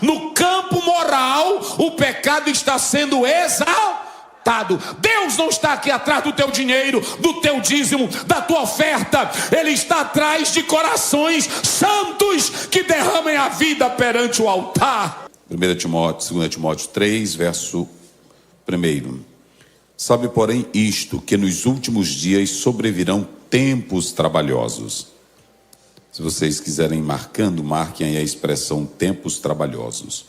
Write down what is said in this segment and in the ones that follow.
no campo moral, o pecado está sendo exaltado. Deus não está aqui atrás do teu dinheiro, do teu dízimo, da tua oferta. Ele está atrás de corações santos que derramem a vida perante o altar. 1 Timóteo, 2 Timóteo 3, verso 1. Sabe, porém, isto, que nos últimos dias sobrevirão tempos trabalhosos. Se vocês quiserem marquem aí a expressão tempos trabalhosos.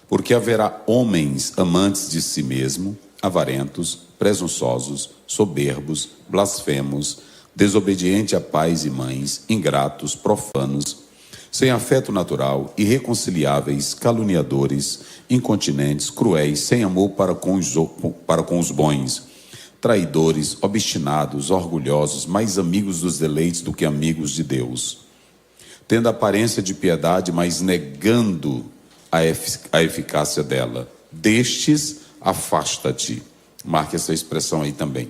Porque haverá homens amantes de si mesmo, avarentos, presunçosos, soberbos, blasfemos, desobedientes a pais e mães, ingratos, profanos, sem afeto natural, irreconciliáveis, caluniadores, incontinentes, cruéis, sem amor para com os bons, traidores, obstinados, orgulhosos, mais amigos dos deleites do que amigos de Deus, tendo aparência de piedade, mas negando a eficácia dela. Destes, afasta-te. Marque essa expressão aí também.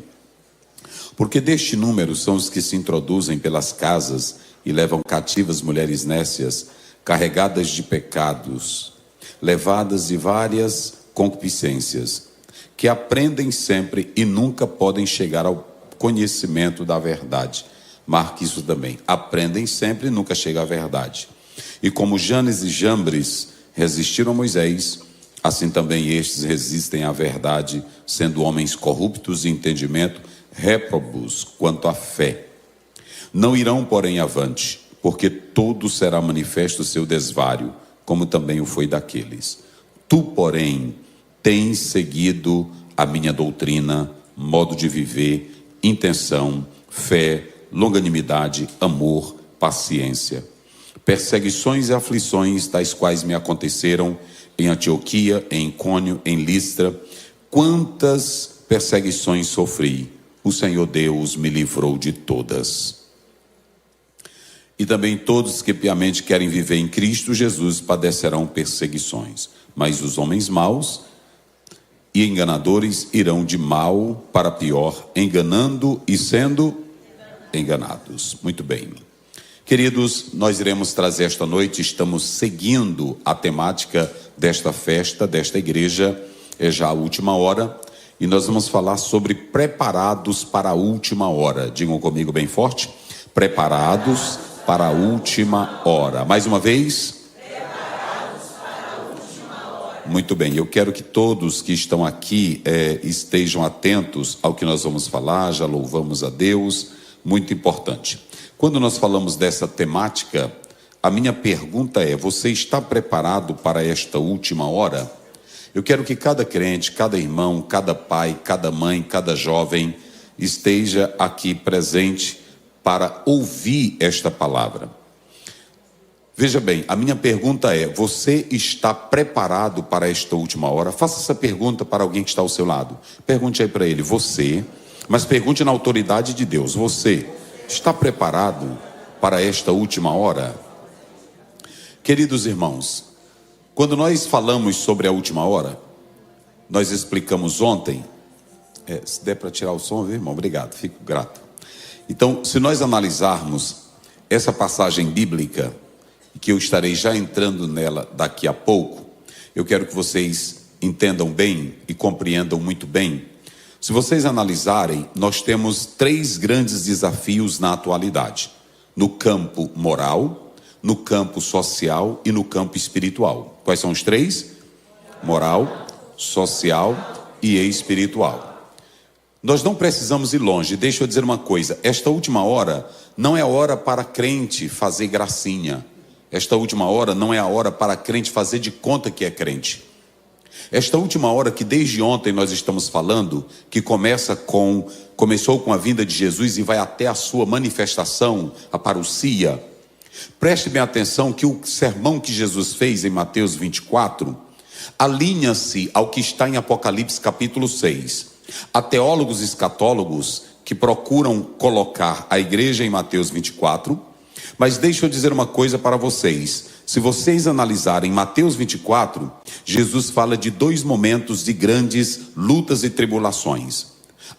Porque deste número são os que se introduzem pelas casas e levam cativas mulheres nécias, carregadas de pecados, levadas de várias concupiscências, que aprendem sempre e nunca podem chegar ao conhecimento da verdade. Marque isso também. Aprendem sempre e nunca chegam à verdade. E como Janes e Jambres resistiram a Moisés, assim também estes resistem à verdade, sendo homens corruptos de entendimento, réprobos quanto à fé. Não irão, porém, avante, porque todo será manifesto o seu desvário, como também o foi daqueles. Tu, porém, tens seguido a minha doutrina, modo de viver, intenção, fé, longanimidade, amor, paciência. Perseguições e aflições, tais quais me aconteceram em Antioquia, em Icônio, em Listra. Quantas perseguições sofri, o Senhor Deus me livrou de todas. E também todos que piamente querem viver em Cristo Jesus padecerão perseguições. Mas os homens maus e enganadores irão de mal para pior, enganando e sendo enganados. Muito bem. Queridos, nós iremos trazer esta noite, estamos seguindo a temática desta festa, desta igreja, é já a última hora, e nós vamos falar sobre preparados para a última hora. Digam comigo bem forte: preparados para a última hora. Mais uma vez. Preparados para a última hora. Muito bem, eu quero que todos que estão aqui estejam atentos ao que nós vamos falar. Já louvamos a Deus, muito importante. Quando nós falamos dessa temática, a minha pergunta é: você está preparado para esta última hora? Eu quero que cada crente, cada irmão, cada pai, cada mãe, cada jovem esteja aqui presente para ouvir esta palavra. Veja bem, a minha pergunta é: você está preparado para esta última hora? Faça essa pergunta para alguém que está ao seu lado. Pergunte aí para ele: você, mas pergunte na autoridade de Deus, você está preparado para esta última hora? Queridos irmãos, quando nós falamos sobre a última hora, nós explicamos ontem, se der para tirar o som, viu, irmão? Obrigado, fico grato. Então, se nós analisarmos essa passagem bíblica, que eu estarei já entrando nela daqui a pouco, eu quero que vocês entendam bem e compreendam muito bem. Se vocês analisarem, nós temos 3 grandes desafios na atualidade: no campo moral, no campo social e no campo espiritual. Quais são os 3? Moral, social e espiritual. Nós não precisamos ir longe. Deixa eu dizer uma coisa: esta última hora não é a hora para crente fazer gracinha. Esta última hora não é a hora para crente fazer de conta que é crente. Esta última hora que desde ontem nós estamos falando, que começou com a vinda de Jesus e vai até a sua manifestação, a parousia. Preste bem atenção que o sermão que Jesus fez em Mateus 24 alinha-se ao que está em Apocalipse capítulo 6. Há teólogos escatólogos que procuram colocar a igreja em Mateus 24, mas deixa eu dizer uma coisa para vocês. Se vocês analisarem Mateus 24, Jesus fala de 2 momentos de grandes lutas e tribulações.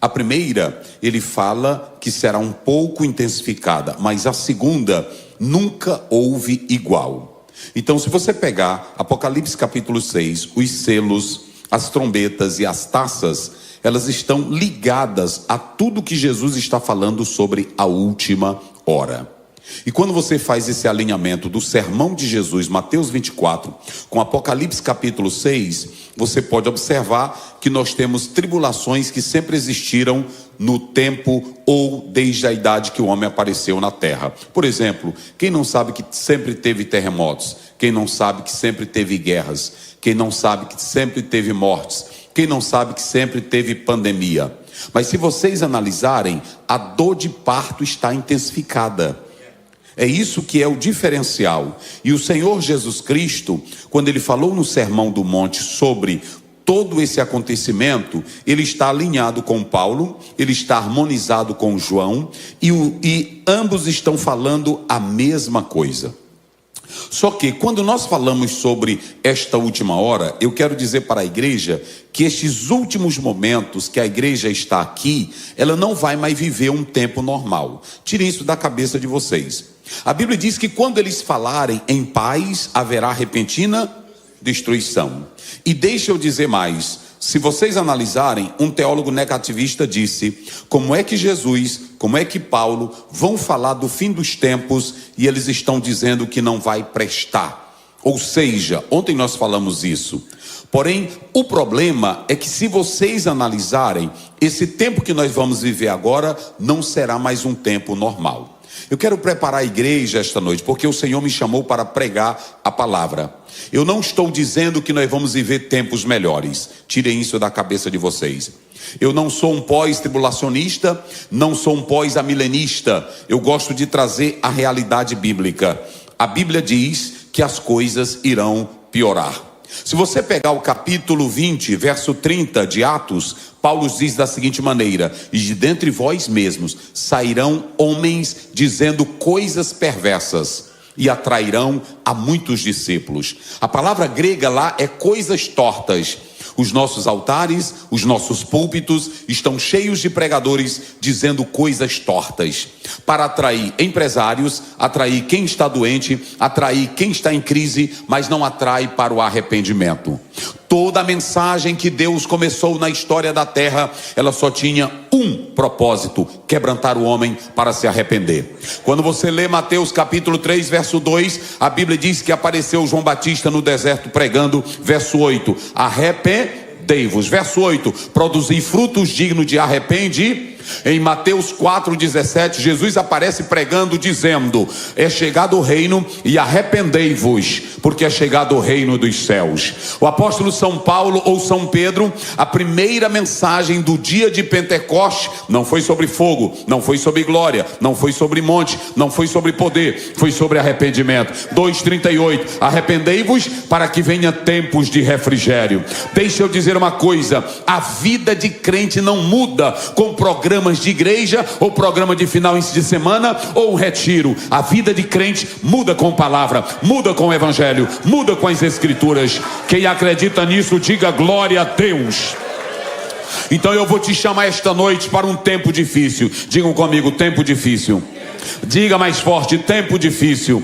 A primeira, ele fala que será um pouco intensificada, mas a segunda nunca houve igual. Então, se você pegar Apocalipse capítulo 6, os selos, as trombetas e as taças, elas estão ligadas a tudo que Jesus está falando sobre a última hora. E quando você faz esse alinhamento do sermão de Jesus, Mateus 24, com Apocalipse capítulo 6, você pode observar que nós temos tribulações que sempre existiram no tempo ou desde a idade que o homem apareceu na terra. Por exemplo, quem não sabe que sempre teve terremotos? Quem não sabe que sempre teve guerras? Quem não sabe que sempre teve mortes? Quem não sabe que sempre teve pandemia? Mas se vocês analisarem, a dor de parto está intensificada. É isso que é o diferencial. E o Senhor Jesus Cristo, quando ele falou no Sermão do Monte sobre todo esse acontecimento, ele está alinhado com Paulo, ele está harmonizado com João, e ambos estão falando a mesma coisa. Só que quando nós falamos sobre esta última hora, eu quero dizer para a igreja que estes últimos momentos que a igreja está aqui, ela não vai mais viver um tempo normal. Tirem isso da cabeça de vocês. A Bíblia diz que quando eles falarem em paz, haverá repentina destruição. E deixa eu dizer mais, se vocês analisarem, um teólogo negativista disse, como é que Jesus, como é que Paulo vão falar do fim dos tempos e eles estão dizendo que não vai prestar? Ou seja, ontem nós falamos isso. Porém, o problema é que se vocês analisarem, esse tempo que nós vamos viver agora não será mais um tempo normal. Eu quero preparar a igreja esta noite, porque o Senhor me chamou para pregar a palavra. Eu não estou dizendo que nós vamos viver tempos melhores. Tirem isso da cabeça de vocês. Eu não sou um pós-tribulacionista, não sou um pós-amilenista. Eu gosto de trazer a realidade bíblica. A Bíblia diz que as coisas irão piorar. Se você pegar o capítulo 20, verso 30 de Atos, Paulo diz da seguinte maneira: e de dentre vós mesmos sairão homens dizendo coisas perversas e atrairão a muitos discípulos. A palavra grega lá é coisas tortas. Os nossos altares, os nossos púlpitos estão cheios de pregadores dizendo coisas tortas, para atrair empresários, atrair quem está doente, atrair quem está em crise, mas não atrai para o arrependimento. Toda a mensagem que Deus começou na história da terra, ela só tinha um propósito: quebrantar o homem para se arrepender. Quando você lê Mateus capítulo 3, verso 2, a Bíblia diz que apareceu João Batista no deserto pregando, verso 8, arrependei-vos. Verso 8, produzi frutos dignos de arrependimento. Em Mateus 4,17, Jesus aparece pregando, dizendo: é chegado o reino e arrependei-vos, porque é chegado o reino dos céus. O apóstolo São Paulo ou São Pedro, a primeira mensagem do dia de Pentecostes não foi sobre fogo, não foi sobre glória, não foi sobre monte, não foi sobre poder, foi sobre arrependimento. 2,38, arrependei-vos para que venha tempos de refrigério. Deixa eu dizer uma coisa: a vida de crente não muda com programas de igreja, ou programa de final de semana, ou um retiro. A vida de crente muda com palavra, muda com o evangelho, muda com as escrituras. Quem acredita nisso, diga glória a Deus. Então eu vou te chamar esta noite para um tempo difícil. Digam comigo, tempo difícil. Diga mais forte, tempo difícil.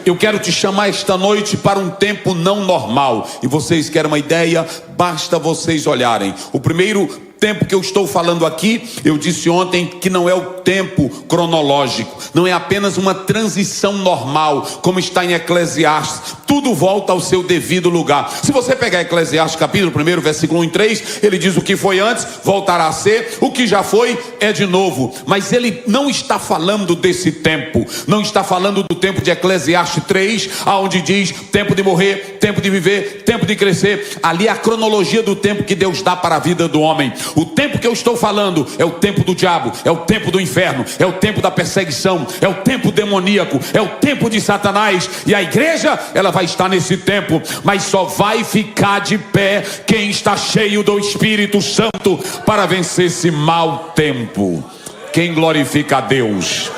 Eu quero te chamar esta noite para um tempo não normal. E vocês querem uma ideia? Basta vocês olharem. O primeiro tempo que eu estou falando aqui, eu disse ontem que não é o tempo cronológico, não é apenas uma transição normal, como está em Eclesiastes. Tudo volta ao seu devido lugar. Se você pegar Eclesiastes capítulo 1, versículo 1 e 3, ele diz: o que foi antes voltará a ser, o que já foi é de novo. Mas ele não está falando desse tempo, não está falando do tempo de Eclesiastes 3, aonde diz tempo de morrer, tempo de viver, tempo de crescer. Ali é a cronologia do tempo que Deus dá para a vida do homem. O tempo que eu estou falando é o tempo do diabo, é o tempo do inferno, é o tempo da perseguição, é o tempo demoníaco, é o tempo de Satanás. E a igreja, ela vai estar nesse tempo, mas só vai ficar de pé quem está cheio do Espírito Santo para vencer esse mau tempo. Quem glorifica a Deus?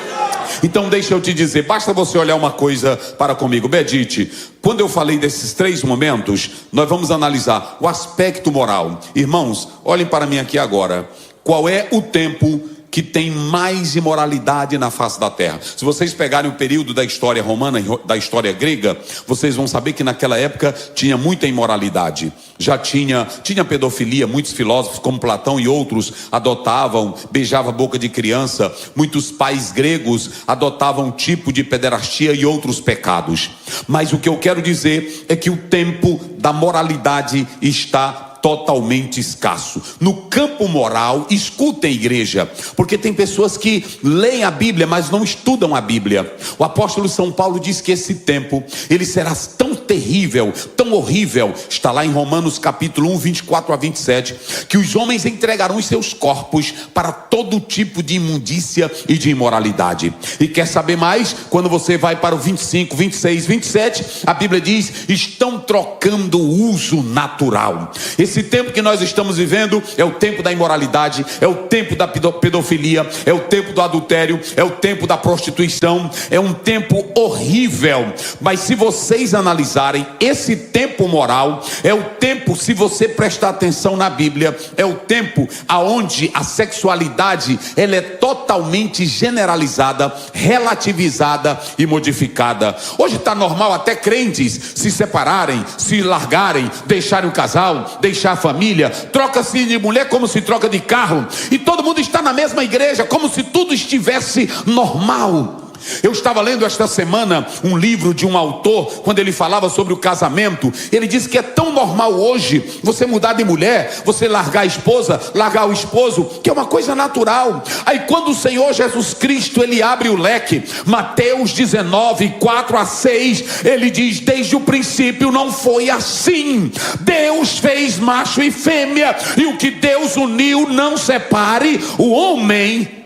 Então deixa eu te dizer, basta você olhar uma coisa para comigo, medite. Quando eu falei desses 3 momentos, nós vamos analisar o aspecto moral. Irmãos, olhem para mim aqui agora. Qual é o tempo que tem mais imoralidade na face da terra. Se vocês pegarem o período da história romana, da história grega, vocês vão saber que naquela época tinha muita imoralidade. Já tinha pedofilia, muitos filósofos como Platão e outros adotavam, beijavam a boca de criança. Muitos pais gregos adotavam um tipo de pederastia e outros pecados. Mas o que eu quero dizer é que o tempo da moralidade está totalmente escasso. No campo moral, escutem, igreja, porque tem pessoas que leem a Bíblia, mas não estudam a Bíblia. O apóstolo São Paulo diz que esse tempo, ele será tão terrível, tão horrível, está lá em Romanos capítulo 1, 24 a 27, que os homens entregarão os seus corpos para todo tipo de imundícia e de imoralidade. E quer saber mais? Quando você vai para o 25, 26, 27, a Bíblia diz, estão trocando o uso natural. Esse tempo que nós estamos vivendo é o tempo da imoralidade, é o tempo da pedofilia, é o tempo do adultério, é o tempo da prostituição, é um tempo horrível. Mas se vocês analisarem, esse tempo moral é o tempo, se você prestar atenção na Bíblia, é o tempo aonde a sexualidade ela é totalmente generalizada, relativizada e modificada. Hoje está normal até crentes se separarem, se largarem, deixarem o casal, deixar a família, troca-se de mulher como se troca de carro, e todo mundo está na mesma igreja, como se tudo estivesse normal. Eu estava lendo esta semana um livro de um autor, quando ele falava sobre o casamento. Ele disse que é tão normal hoje você mudar de mulher, você largar a esposa, largar o esposo, que é uma coisa natural. Aí quando o Senhor Jesus Cristo ele abre o leque, Mateus 19, 4 a 6, ele diz, desde o princípio não foi assim, Deus fez macho e fêmea, e o que Deus uniu não separe o homem.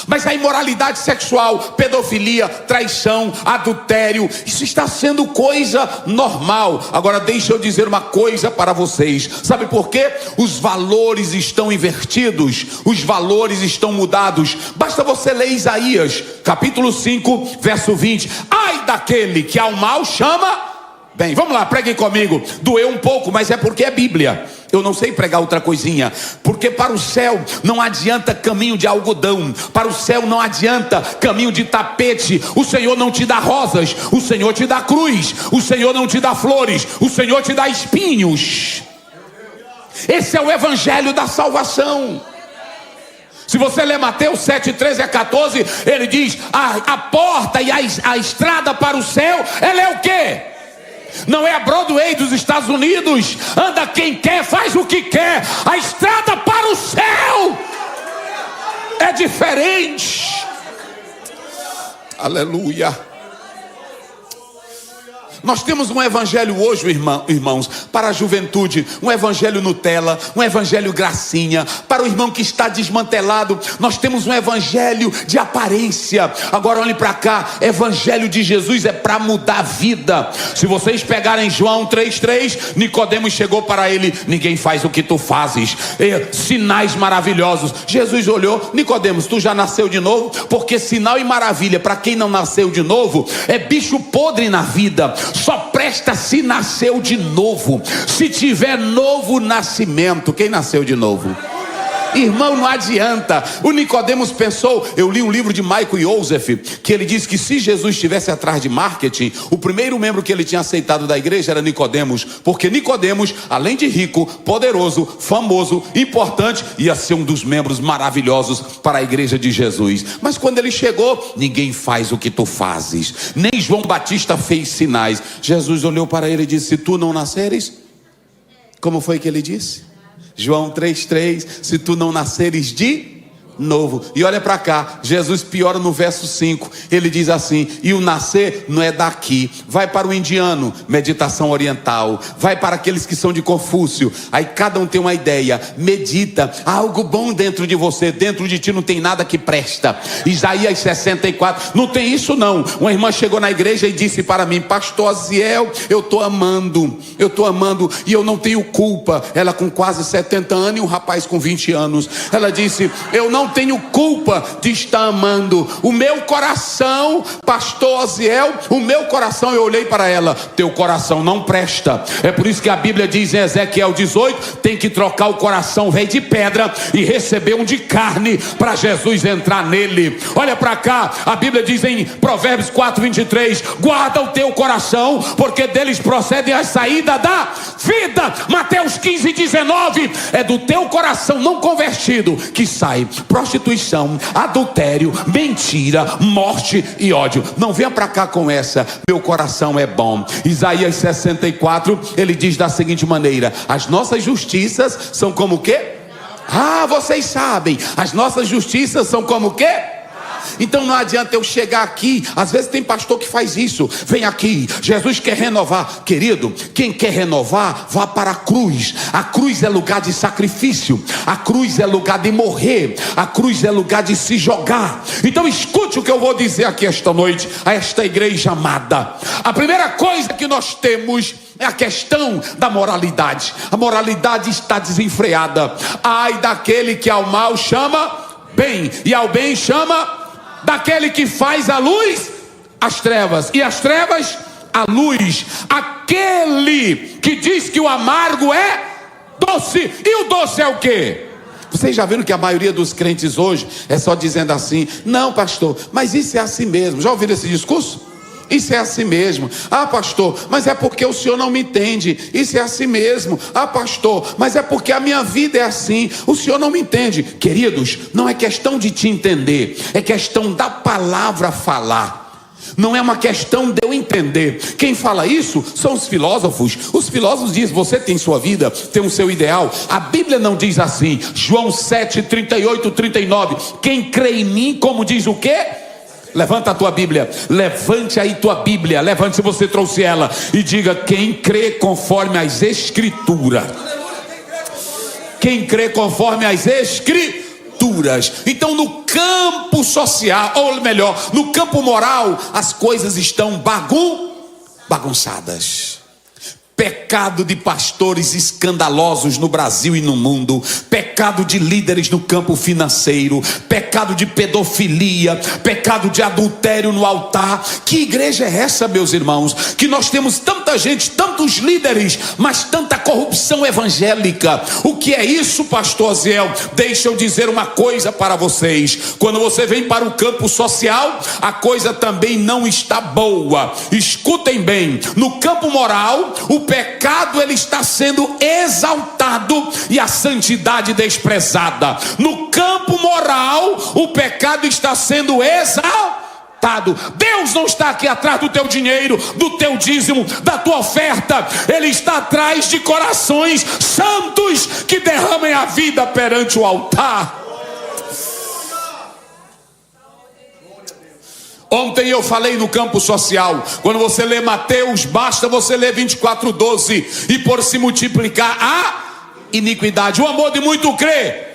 Mas a imoralidade sexual, pedofilia, traição, adultério, isso está sendo coisa normal. Agora deixa eu dizer uma coisa para vocês. Sabe por quê? Os valores estão invertidos, os valores estão mudados. Basta você ler Isaías, capítulo 5, verso 20. Ai daquele que ao mal chama bem. Vamos lá, preguem comigo. Doeu um pouco, mas é porque é Bíblia. Eu não sei pregar outra coisinha. Porque para o céu não adianta caminho de algodão, para o céu não adianta caminho de tapete. O Senhor não te dá rosas, o Senhor te dá cruz. O Senhor não te dá flores, o Senhor te dá espinhos. Esse é o evangelho da salvação. Se você ler Mateus 7, 13 a 14, ele diz, a porta e a estrada para o céu, ela é o quê? Não é a Broadway dos Estados Unidos. Anda quem quer, faz o que quer. A estrada para o céu é diferente. Aleluia. Nós temos um evangelho hoje, irmãos, para a juventude, um evangelho Nutella, um evangelho gracinha. Para o irmão que está desmantelado, nós temos um evangelho de aparência. Agora olhem para cá, evangelho de Jesus é para mudar a vida. Se vocês pegarem João 3,3, Nicodemos chegou para ele, ninguém faz o que tu fazes, sinais maravilhosos. Jesus olhou, Nicodemos, tu já nasceu de novo? Porque sinal e maravilha para quem não nasceu de novo é bicho podre na vida. Só presta se nasceu de novo, se tiver novo nascimento. Quem nasceu de novo? Irmão, não adianta. O Nicodemos pensou, eu li um livro de Michael Youssef, que ele diz que se Jesus estivesse atrás de marketing, o primeiro membro que ele tinha aceitado da igreja era Nicodemos, porque Nicodemos, além de rico, poderoso, famoso, importante, ia ser um dos membros maravilhosos para a igreja de Jesus. Mas quando ele chegou, ninguém faz o que tu fazes, nem João Batista fez sinais. Jesus olhou para ele e disse, se tu não nasceres, como foi que ele disse? João 3,3, se tu não nasceres de novo. E olha para cá, Jesus piora no verso 5, ele diz assim, e o nascer não é daqui. Vai para o indiano, meditação oriental. Vai para aqueles que são de Confúcio, aí cada um tem uma ideia. Medita, há algo bom dentro de você, dentro de ti não tem nada que presta. Isaías 64, não tem isso não. Uma irmã chegou na igreja e disse para mim, pastor Aziel, eu estou amando e eu não tenho culpa. Ela com quase 70 anos e um rapaz com 20 anos. Ela disse, eu não tenho culpa de estar amando. O meu coração, pastor Osiel, o meu coração, eu olhei para ela, teu coração não presta. É por isso que a Bíblia diz em Ezequiel 18, tem que trocar o coração velho de pedra e receber um de carne para Jesus entrar nele. Olha para cá, a Bíblia diz em Provérbios 4:23, guarda o teu coração, porque deles procedem as saídas da vida. Mateus 15:19, é do teu coração não convertido que sai prostituição, adultério, mentira, morte e ódio. Não venha para cá com essa, meu coração é bom. Isaías 64, ele diz da seguinte maneira, as nossas justiças são como o quê? Vocês sabem, as nossas justiças são como o quê? Então não adianta eu chegar aqui, às vezes tem pastor que faz isso, vem aqui, Jesus quer renovar. Querido, quem quer renovar, vá para a cruz. A cruz é lugar de sacrifício, a cruz é lugar de morrer, a cruz é lugar de se jogar. Então escute o que eu vou dizer aqui esta noite, a esta igreja amada. A primeira coisa que nós temos é a questão da moralidade. A moralidade está desenfreada. Ai daquele que ao mal chama bem, e ao bem chama daquele que faz a luz as trevas, e as trevas a luz. Aquele que diz que o amargo é doce, e o doce é o quê? Vocês já viram que a maioria dos crentes hoje é só dizendo assim, não pastor, mas isso é assim mesmo. Já ouviram esse discurso? Isso é assim mesmo. Pastor, mas é porque o senhor não me entende. Isso é assim mesmo. Pastor, mas é porque a minha vida é assim. O senhor não me entende. Queridos, não é questão de te entender, é questão da palavra falar. Não é uma questão de eu entender. Quem fala isso são os filósofos. Os filósofos dizem, você tem sua vida, tem o seu ideal. A Bíblia não diz assim. João 7, 38, 39. Quem crê em mim, como diz o quê? Levanta a tua Bíblia, levante aí tua Bíblia, levante se você trouxe ela e diga, quem crê conforme as Escrituras. Quem crê conforme as Escrituras. Então no campo social, ou melhor, no campo moral, as coisas estão bagunçadas. Pecado de pastores escandalosos no Brasil e no mundo, pecado de líderes no campo financeiro, pecado de pedofilia, pecado de adultério no altar. Que igreja é essa, meus irmãos? Que nós temos tanta gente, tantos líderes, mas tanta corrupção evangélica. O que é isso, pastor Osiel? Deixa eu dizer uma coisa para vocês. Quando você vem para o campo social, a coisa também não está boa. Escutem bem, no campo moral, o pecado ele está sendo exaltado e a santidade desprezada. No campo moral, o pecado está sendo exaltado. Deus não está aqui atrás do teu dinheiro, do teu dízimo, da tua oferta. Ele está atrás de corações santos que derramem a vida perante o altar. Ontem eu falei no campo social, quando você lê Mateus, basta você ler 24:12, e por se multiplicar a iniquidade, o amor de muito crer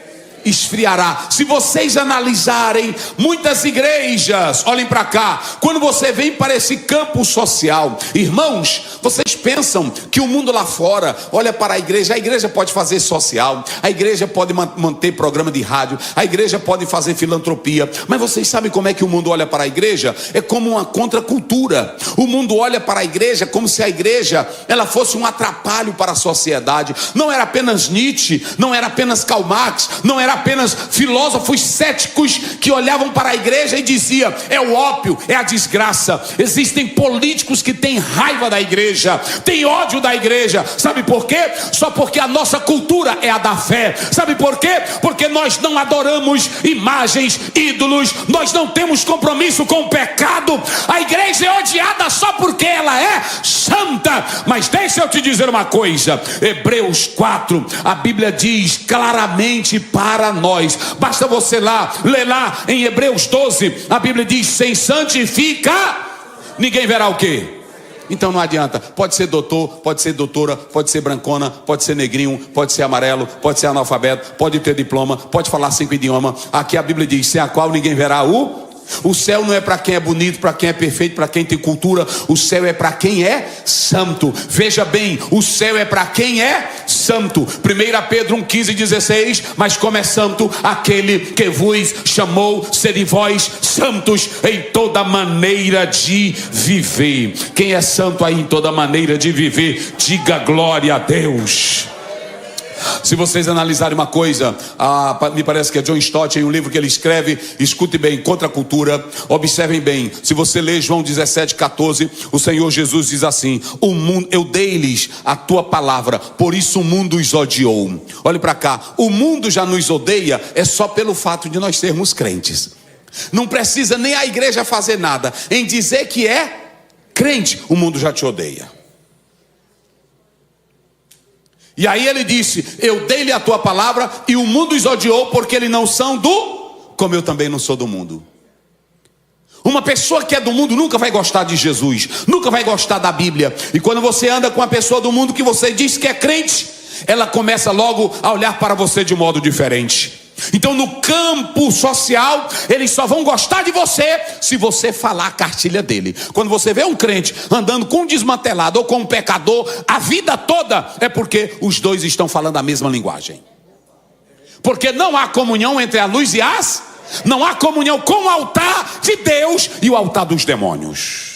esfriará. Se vocês analisarem muitas igrejas, olhem para cá, quando você vem para esse campo social, irmãos, vocês pensam que o mundo lá fora olha para a igreja pode fazer social, a igreja pode manter programa de rádio, a igreja pode fazer filantropia, mas vocês sabem como é que o mundo olha para a igreja? É como uma contracultura. O mundo olha para a igreja como se a igreja ela fosse um atrapalho para a sociedade. Não era apenas Nietzsche, não era apenas Karl Marx, não era apenas filósofos céticos que olhavam para a igreja e diziam, é o ópio, é a desgraça. Existem políticos que têm raiva da igreja, têm ódio da igreja. Sabe por quê? Só porque a nossa cultura é a da fé. Sabe por quê? Porque nós não adoramos imagens, ídolos, nós não temos compromisso com o pecado. A igreja é odiada só porque ela é santa. Mas deixa eu te dizer uma coisa, Hebreus 4, a Bíblia diz claramente para nós, basta você ler lá em Hebreus 12, a Bíblia diz, sem santificar, ninguém verá o quê? Então não adianta, pode ser doutor, pode ser doutora, pode ser brancona, pode ser negrinho, pode ser amarelo, pode ser analfabeto, pode ter diploma, pode falar 5 idiomas. Aqui a Bíblia diz, sem a qual ninguém verá o O céu não é para quem é bonito, para quem é perfeito, para quem tem cultura. O céu é para quem é santo. Veja bem, o céu é para quem é santo. 1 Pedro 1,15-16. Mas como é santo aquele que vos chamou, sede vós santos em toda maneira de viver. Quem é santo aí em toda maneira de viver, diga glória a Deus. Se vocês analisarem uma coisa, me parece que é John Stott, em um livro que ele escreve, escute bem, Contra a Cultura, observem bem. Se você ler João 17,14, o Senhor Jesus diz assim: o mundo, eu dei-lhes a tua palavra, por isso o mundo os odiou. Olhe para cá, o mundo já nos odeia, é só pelo fato de nós sermos crentes. Não precisa nem a igreja fazer nada, em dizer que é crente, o mundo já te odeia. E aí ele disse: eu dei-lhe a tua palavra e o mundo os odiou, porque eles não são como eu também não sou do mundo. Uma pessoa que é do mundo nunca vai gostar de Jesus, nunca vai gostar da Bíblia. E quando você anda com uma pessoa do mundo que você diz que é crente, ela começa logo a olhar para você de modo diferente. Então no campo social, eles só vão gostar de você se você falar a cartilha dele. Quando você vê um crente andando com um desmantelado ou com um pecador a vida toda, é porque os dois estão falando a mesma linguagem. Porque não há comunhão entre a luz e não há comunhão com o altar de Deus e o altar dos demônios.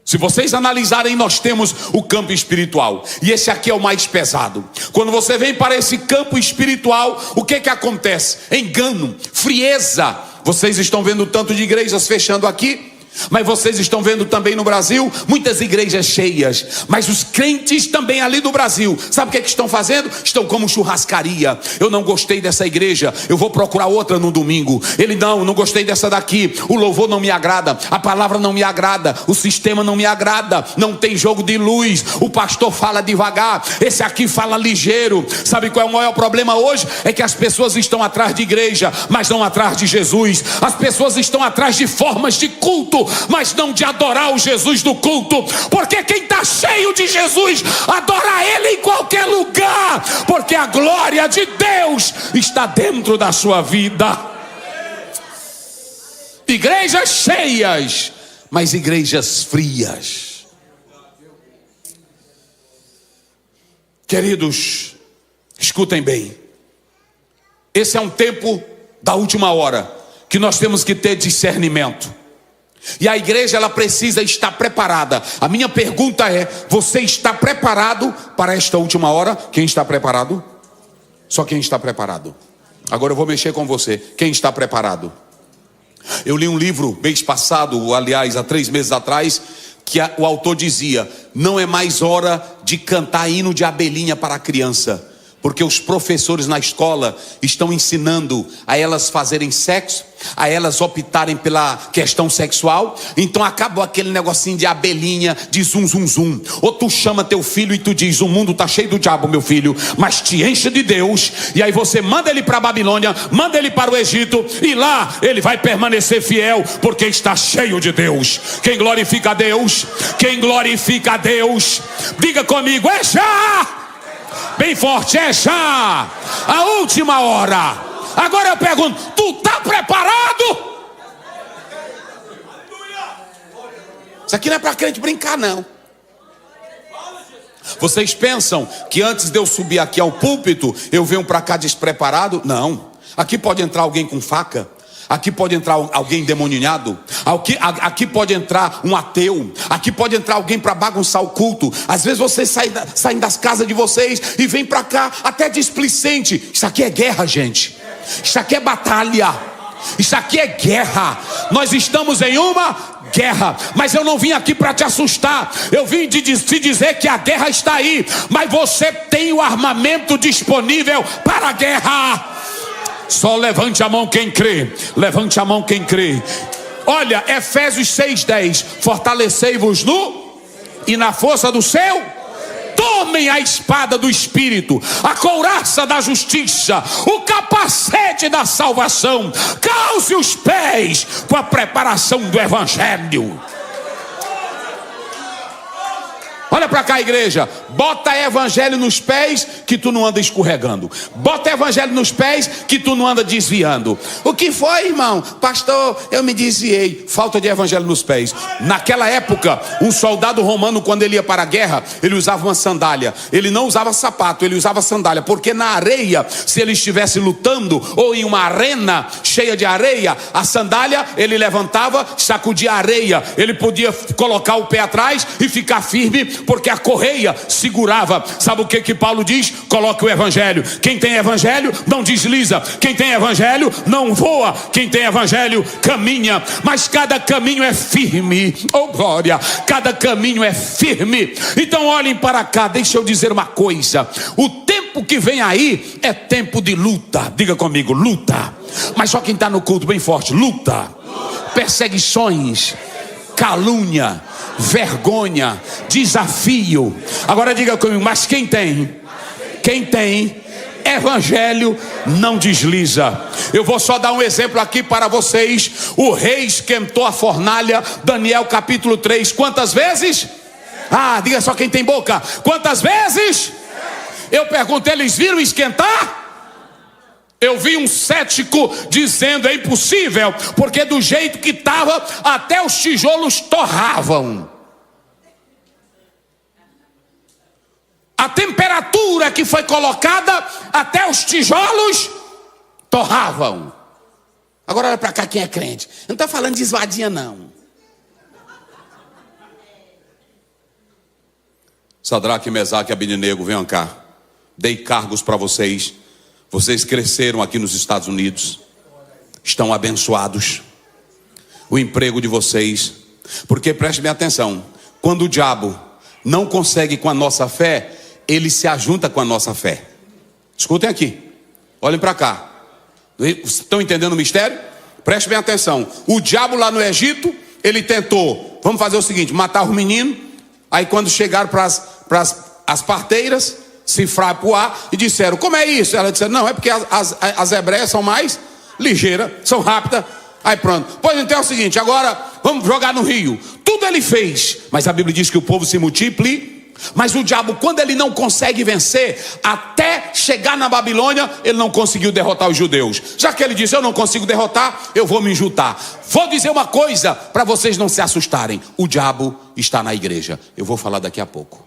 Se vocês analisarem, nós temos o campo espiritual, e esse aqui é o mais pesado. Quando você vem para esse campo espiritual, o que acontece? Engano, frieza. Vocês estão vendo tanto de igrejas fechando aqui, mas vocês estão vendo também no Brasil muitas igrejas cheias. Mas os crentes também ali do Brasil, sabe o que estão fazendo? Estão como churrascaria. Eu não gostei dessa igreja, eu vou procurar outra no domingo. Ele não gostei dessa daqui. O louvor não me agrada, a palavra não me agrada, o sistema não me agrada, não tem jogo de luz, o pastor fala devagar, esse aqui fala ligeiro. Sabe qual é o maior problema hoje? É que as pessoas estão atrás de igreja, mas não atrás de Jesus. As pessoas estão atrás de formas de culto, mas não de adorar o Jesus do culto. Porque quem está cheio de Jesus adora Ele em qualquer lugar, porque a glória de Deus está dentro da sua vida. Igrejas cheias, mas igrejas frias. Queridos, escutem bem. Esse é um tempo da última hora, que nós temos que ter discernimento. E a igreja, ela precisa estar preparada. A minha pergunta é: você está preparado para esta última hora? Quem está preparado? Só quem está preparado. Agora eu vou mexer com você. Quem está preparado? Eu li um livro mês passado, aliás, há 3 meses atrás, que o autor dizia: não é mais hora de cantar hino de abelhinha para a criança, porque os professores na escola estão ensinando a elas fazerem sexo, a elas optarem pela questão sexual. Então acabou aquele negocinho de abelhinha, de zum zum zum. Ou tu chama teu filho e tu diz: o mundo está cheio do diabo, meu filho, mas te enche de Deus. E aí você manda ele para a Babilônia, manda ele para o Egito, e lá ele vai permanecer fiel, porque está cheio de Deus. Quem glorifica a Deus? Quem glorifica a Deus? Diga comigo: é já! Bem forte, é já a última hora. Agora eu pergunto: tu está preparado? Isso aqui não é para crente brincar, não. Vocês pensam que antes de eu subir aqui ao púlpito, eu venho para cá despreparado? Não. Aqui pode entrar alguém com faca, aqui pode entrar alguém endemoniado, aqui pode entrar um ateu, aqui pode entrar alguém para bagunçar o culto. Às vezes vocês saem das casas de vocês e vêm para cá até displicente. Isso aqui é guerra, gente. Isso aqui é batalha. Isso aqui é guerra. Nós estamos em uma guerra. Mas eu não vim aqui para te assustar. Eu vim te dizer que a guerra está aí, mas você tem o armamento disponível para a guerra. Só levante a mão quem crê. Levante a mão quem crê. Olha, Efésios 6:10. Fortalecei-vos e na força do seu. Tomem a espada do Espírito, a couraça da justiça, o capacete da salvação. Calce os pés com a preparação do Evangelho. Olha para cá, igreja. Bota evangelho nos pés que tu não anda escorregando. Bota evangelho nos pés que tu não anda desviando. O que foi, irmão? Pastor, eu me desviei. Falta de evangelho nos pés. Naquela época, um soldado romano, quando ele ia para a guerra, ele usava uma sandália. Ele não usava sapato, ele usava sandália. Porque na areia, se ele estivesse lutando ou em uma arena cheia de areia, a sandália ele levantava, sacudia a areia. Ele podia colocar o pé atrás e ficar firme, porque a correia segurava. Sabe o que Paulo diz? Coloque o evangelho. Quem tem evangelho não desliza. Quem tem evangelho não voa. Quem tem evangelho caminha. Mas cada caminho é firme. Oh glória! Cada caminho é firme. Então olhem para cá, deixa eu dizer uma coisa. O tempo que vem aí é tempo de luta. Diga comigo, luta. Mas só quem está no culto bem forte, luta. Perseguições, calúnia, vergonha, desafio. Agora diga comigo, mas quem tem evangelho não desliza. Eu vou só dar um exemplo aqui para vocês. O rei esquentou a fornalha, Daniel capítulo 3, quantas vezes? Diga só quem tem boca. Quantas vezes? Eu pergunto, eles viram esquentar? Eu vi um cético dizendo, é impossível, porque do jeito que estava, até os tijolos torravam. A temperatura que foi colocada, até os tijolos torravam. Agora olha para cá quem é crente. Eu não estou falando de esvadinha não. Sadraque, Mesaque e Abednego, venham cá. Dei cargos para vocês. Vocês cresceram aqui nos Estados Unidos. Estão abençoados. O emprego de vocês. Porque preste bem atenção. Quando o diabo não consegue com a nossa fé, ele se ajunta com a nossa fé. Escutem aqui. Olhem para cá. Estão entendendo o mistério? Preste bem atenção. O diabo lá no Egito, ele tentou, vamos fazer o seguinte, matar os meninos. Aí quando chegaram para as parteiras, cifrar para o ar e disseram, como é isso? Ela disse, não, é porque as hebreias são mais ligeiras, são rápidas. Aí pronto, pois então é o seguinte, agora vamos jogar no rio. Tudo ele fez, mas a Bíblia diz que o povo se multiplica. Mas o diabo, quando ele não consegue vencer, até chegar na Babilônia, ele não conseguiu derrotar os judeus. Já que ele disse, eu não consigo derrotar, eu vou me juntar. Vou dizer uma coisa, para vocês não se assustarem. O diabo está na igreja. Eu vou falar daqui a pouco.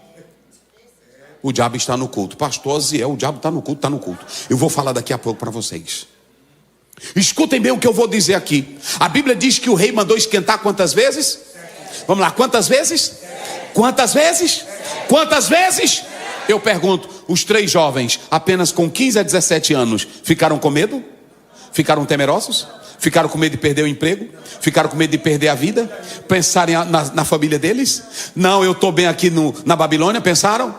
O diabo está no culto. Pastor Ziel, o diabo está no culto, está no culto. Eu vou falar daqui a pouco para vocês. Escutem bem o que eu vou dizer aqui. A Bíblia diz que o rei mandou esquentar quantas vezes? Vamos lá, quantas vezes? Quantas vezes? Quantas vezes? Eu pergunto, os 3 jovens, apenas com 15 a 17 anos, ficaram com medo? Ficaram temerosos? Ficaram com medo de perder o emprego? Ficaram com medo de perder a vida? Pensarem na família deles? Não, eu estou bem aqui na Babilônia, pensaram?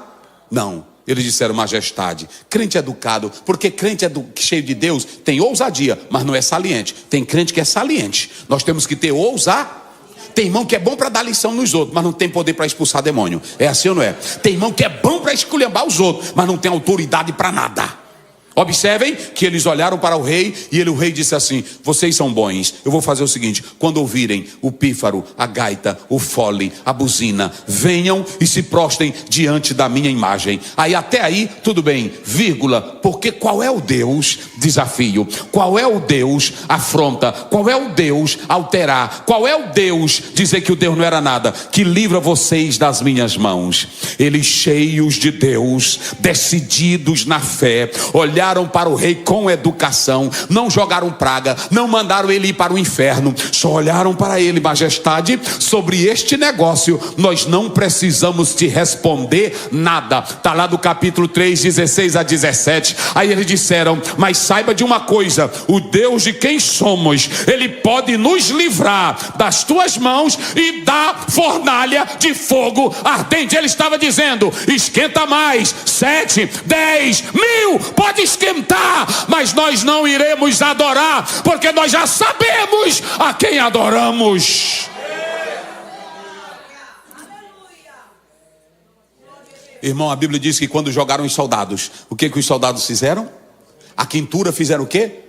Não, eles disseram, majestade, crente educado, porque crente cheio de Deus tem ousadia, mas não é saliente. Tem crente que é saliente. Nós temos que ter ousadia. Tem irmão que é bom para dar lição nos outros, mas não tem poder para expulsar demônio. É assim ou não é? Tem irmão que é bom para esculhambar os outros, mas não tem autoridade para nada. Observem que eles olharam para o rei e o rei disse assim, vocês são bons, eu vou fazer o seguinte, quando ouvirem o pífaro, a gaita, o fole, a buzina, venham e se prostrem diante da minha imagem. Aí até aí, tudo bem, vírgula, porque qual é o Deus? Desafio. Qual é o Deus? Afronta. Qual é o Deus? Alterar. Qual é o Deus? Dizer que o Deus não era nada, que livra vocês das minhas mãos. Eles cheios de Deus, decididos na fé, olharam para o rei com educação, não jogaram praga, não mandaram ele ir para o inferno, só olharam para ele, majestade, sobre este negócio nós não precisamos te responder nada. Está lá do capítulo 3, 16 a 17. Aí eles disseram, mas saiba de uma coisa, o Deus de quem somos, ele pode nos livrar das tuas mãos e da fornalha de fogo ardente. Ele estava dizendo, esquenta mais, 7, 10, 1000, pode esquentar, mas nós não iremos adorar, porque nós já sabemos a quem adoramos. Irmão, a Bíblia diz que quando jogaram os soldados, o que os soldados fizeram? A quintura fizeram o quê?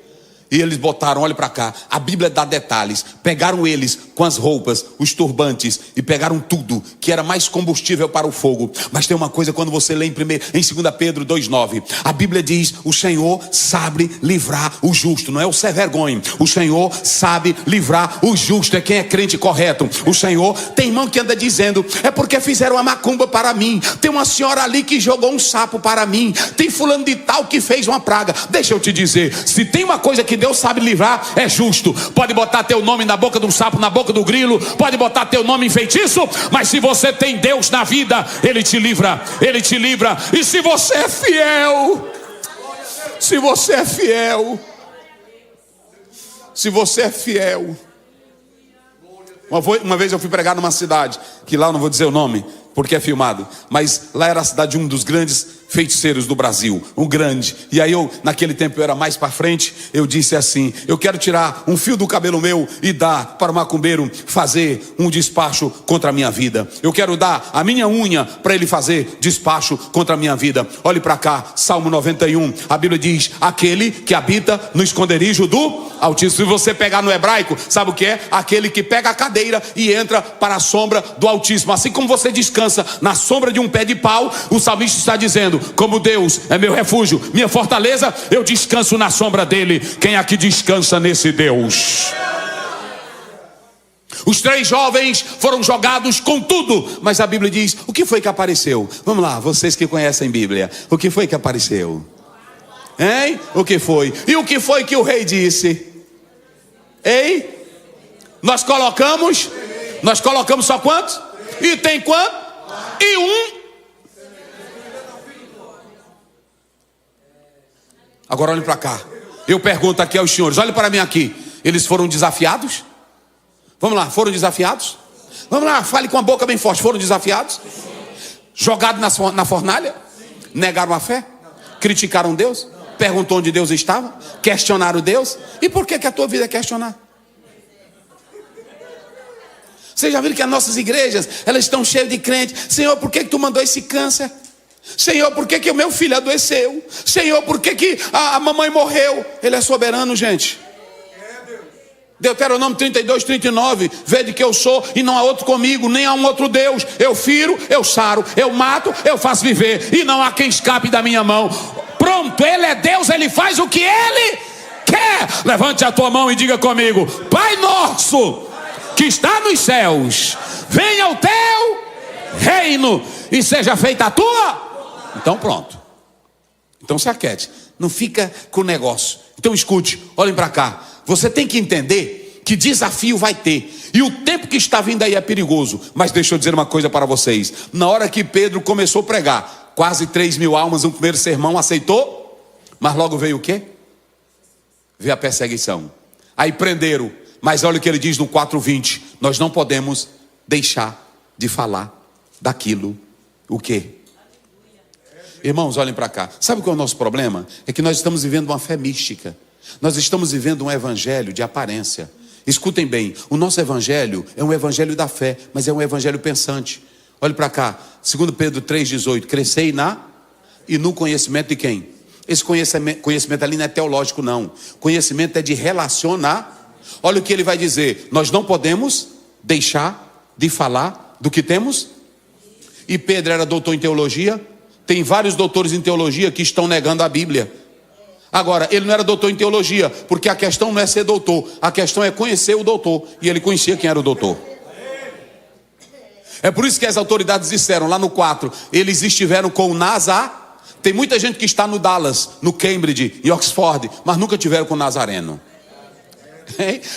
E eles botaram, olha para cá, a Bíblia dá detalhes. Pegaram eles com as roupas, os turbantes, e pegaram tudo que era mais combustível para o fogo. Mas tem uma coisa, quando você lê em 2 Pedro 2,9, a Bíblia diz: o Senhor sabe livrar o justo. Não é o sem vergonha. O Senhor sabe livrar o justo. É quem é crente correto. O Senhor, tem irmão que anda dizendo: é porque fizeram uma macumba para mim. Tem uma senhora ali que jogou um sapo para mim. Tem fulano de tal que fez uma praga. Deixa eu te dizer, se tem uma coisa que Deus sabe livrar, é justo. Pode botar teu nome na boca do sapo, na boca do grilo, pode botar teu nome em feitiço, mas se você tem Deus na vida, Ele te livra, Ele te livra. E se você é fiel, se você é fiel, se você é fiel. Uma vez eu fui pregar numa cidade, que lá eu não vou dizer o nome, porque é filmado, mas lá era a cidade de um dos grandes feiticeiros do Brasil, um grande. E aí eu, naquele tempo eu era mais para frente, eu disse assim: eu quero tirar um fio do cabelo meu e dar para o macumbeiro fazer um despacho contra a minha vida. Eu quero dar a minha unha para ele fazer despacho contra a minha vida. Olhe para cá, Salmo 91, a Bíblia diz: aquele que habita no esconderijo do Altíssimo. Se você pegar no hebraico, sabe o que é? Aquele que pega a cadeira e entra para a sombra do Altíssimo. Assim como você descansa na sombra de um pé de pau, o salmista está dizendo: como Deus é meu refúgio, minha fortaleza, eu descanso na sombra dele. Quem aqui descansa nesse Deus? Os 3 jovens foram jogados com tudo, mas a Bíblia diz: o que foi que apareceu? Vamos lá, vocês que conhecem a Bíblia, o que foi que apareceu? Hein? O que foi? E o que foi que o rei disse? Ei? Nós colocamos só quantos? E tem quanto? E um. Agora olhem para cá. Eu pergunto aqui aos senhores, olhem para mim aqui. Eles foram desafiados? Vamos lá, foram desafiados? Vamos lá, fale com a boca bem forte. Foram desafiados? Jogados na fornalha? Negaram a fé? Criticaram Deus? Perguntou onde Deus estava? Questionaram Deus? E por que a tua vida é questionar? Vocês já viram que as nossas igrejas, elas estão cheias de crentes? Senhor, por que tu mandou esse câncer? Senhor, por que o meu filho adoeceu? Senhor, por que a mamãe morreu? Ele é soberano, gente. Deuteronômio 32, 39. Vede que eu sou e não há outro comigo, nem há um outro Deus. Eu firo, eu saro, eu mato, eu faço viver, e não há quem escape da minha mão. Pronto, Ele é Deus, Ele faz o que Ele quer. Levante a tua mão e diga comigo: Pai nosso que está nos céus, venha o teu reino e seja feita a tua. Então pronto. Então se aquete, não fica com o negócio. Então escute, olhem para cá. Você tem que entender que desafio vai ter, e o tempo que está vindo aí é perigoso. Mas deixa eu dizer uma coisa para vocês. Na hora que Pedro começou a pregar, quase 3.000 almas no primeiro sermão aceitou. Mas logo veio o quê? Veio a perseguição. Aí prenderam. Mas olha o que ele diz no 4:20. Nós não podemos deixar de falar daquilo. O quê? Irmãos, olhem para cá. Sabe qual é o nosso problema? É que nós estamos vivendo uma fé mística. Nós estamos vivendo um evangelho de aparência. Escutem bem, o nosso evangelho é um evangelho da fé, mas é um evangelho pensante. Olhe para cá, 2 Pedro 3,18. Crescei no conhecimento de quem? Esse conhecimento ali não é teológico, não. Conhecimento é de relacionar. Olha o que ele vai dizer: nós não podemos deixar de falar do que temos. E Pedro era doutor em teologia. Tem vários doutores em teologia que estão negando a Bíblia. Agora, ele não era doutor em teologia, porque a questão não é ser doutor, a questão é conhecer o doutor. E ele conhecia quem era o doutor. É por isso que as autoridades disseram lá no 4, eles estiveram com o Nazareno. Tem muita gente que está no Dallas, no Cambridge, em Oxford, mas nunca tiveram com o Nazareno.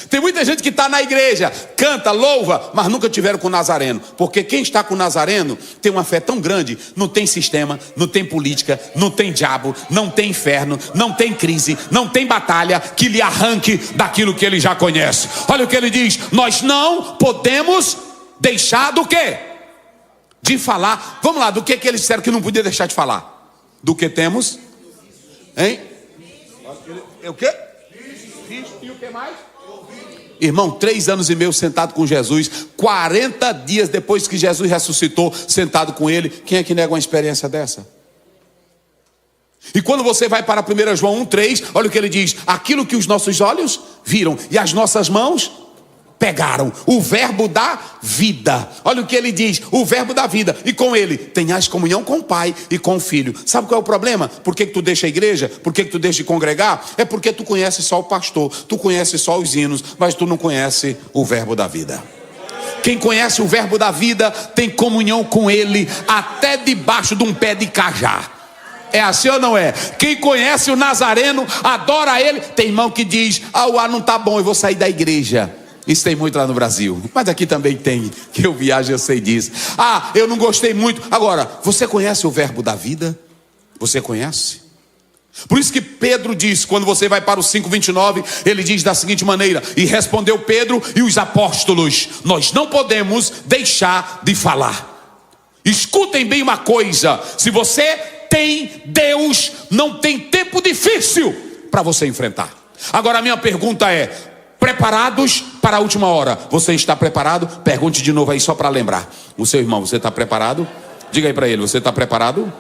Tem muita gente que está na igreja, canta, louva, mas nunca tiveram com o Nazareno. Porque quem está com o Nazareno tem uma fé tão grande. Não tem sistema, não tem política, não tem diabo, não tem inferno, não tem crise, não tem batalha que lhe arranque daquilo que ele já conhece. Olha o que ele diz: nós não podemos deixar do quê? De falar. Vamos lá, do que eles disseram que não podia deixar de falar? Do que temos? Hein? O quê? E o que mais? Irmão, 3 anos e meio sentado com Jesus, 40 dias depois que Jesus ressuscitou, sentado com ele. Quem é que nega uma experiência dessa? E quando você vai para 1 João 1,3, olha o que ele diz: aquilo que os nossos olhos viram e as nossas mãos pegaram, o verbo da vida. Olha o que ele diz: o verbo da vida, e com ele tenhas comunhão com o Pai e com o Filho. Sabe qual é o problema? Por que tu deixa a igreja? Por que tu deixa de congregar? É porque tu conhece só o pastor, tu conhece só os hinos, mas tu não conhece o verbo da vida. Quem conhece o verbo da vida tem comunhão com ele até debaixo de um pé de cajá. É assim ou não é? Quem conhece o Nazareno adora ele. Tem irmão que diz: o ar não está bom, eu vou sair da igreja. Isso tem muito lá no Brasil, mas aqui também tem, que eu viajo, eu sei disso. Eu não gostei muito. Agora, você conhece o verbo da vida? Você conhece? Por isso que Pedro diz, quando você vai para o 5:29, ele diz da seguinte maneira: e respondeu Pedro e os apóstolos: nós não podemos deixar de falar. Escutem bem uma coisa: se você tem Deus, não tem tempo difícil para você enfrentar. Agora a minha pergunta é: preparados para a última hora? Você está preparado? Pergunte de novo aí só para lembrar o seu irmão: você está preparado? Diga aí para ele: você está preparado?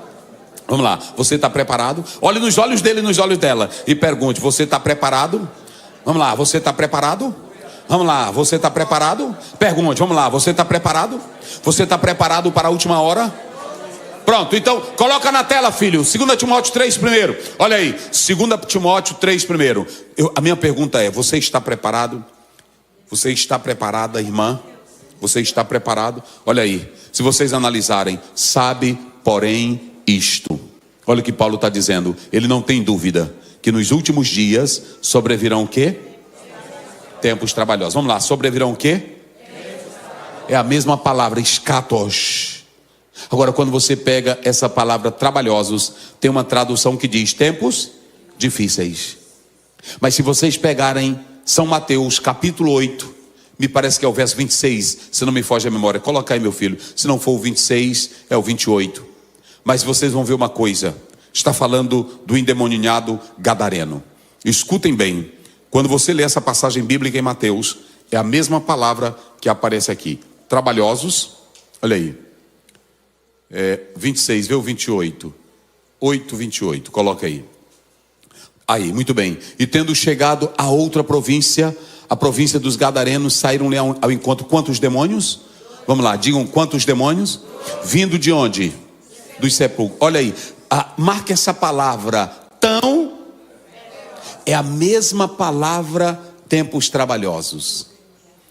Vamos lá, você está preparado? Olhe nos olhos dele e nos olhos dela e pergunte: você está preparado? Vamos lá, você está preparado? Vamos lá, você está preparado? Pergunte, vamos lá, você está preparado? Você está preparado para a última hora? Pronto, então coloca na tela, filho, 2 Timóteo 3 primeiro. Olha aí, 2 Timóteo 3 primeiro. A minha pergunta é: você está preparado? Você está preparada, irmã? Você está preparado? Olha aí, se vocês analisarem: sabe, porém, isto. Olha o que Paulo está dizendo. Ele não tem dúvida que nos últimos dias sobrevirão o quê? Tempos trabalhosos. Vamos lá, sobrevirão o quê? É a mesma palavra, escatos. Agora, quando você pega essa palavra trabalhosos, tem uma tradução que diz tempos difíceis. Mas se vocês pegarem São Mateus capítulo 8, me parece que é o verso 26, se não me foge a memória, coloca aí, meu filho. Se não for o 26, é o 28. Mas vocês vão ver uma coisa: está falando do endemoniado gadareno. Escutem bem, quando você lê essa passagem bíblica em Mateus, é a mesma palavra que aparece aqui. Trabalhosos, olha aí, 26, vê o 28, 8, 28, coloca aí. Aí, muito bem. E tendo chegado a outra província, a província dos gadarenos, saíram-lhe ao encontro quantos demônios? Vamos lá, digam: quantos demônios? Vindo de onde? Dos sepulcros. Olha aí, marque essa palavra, tão, é a mesma palavra, tempos trabalhosos.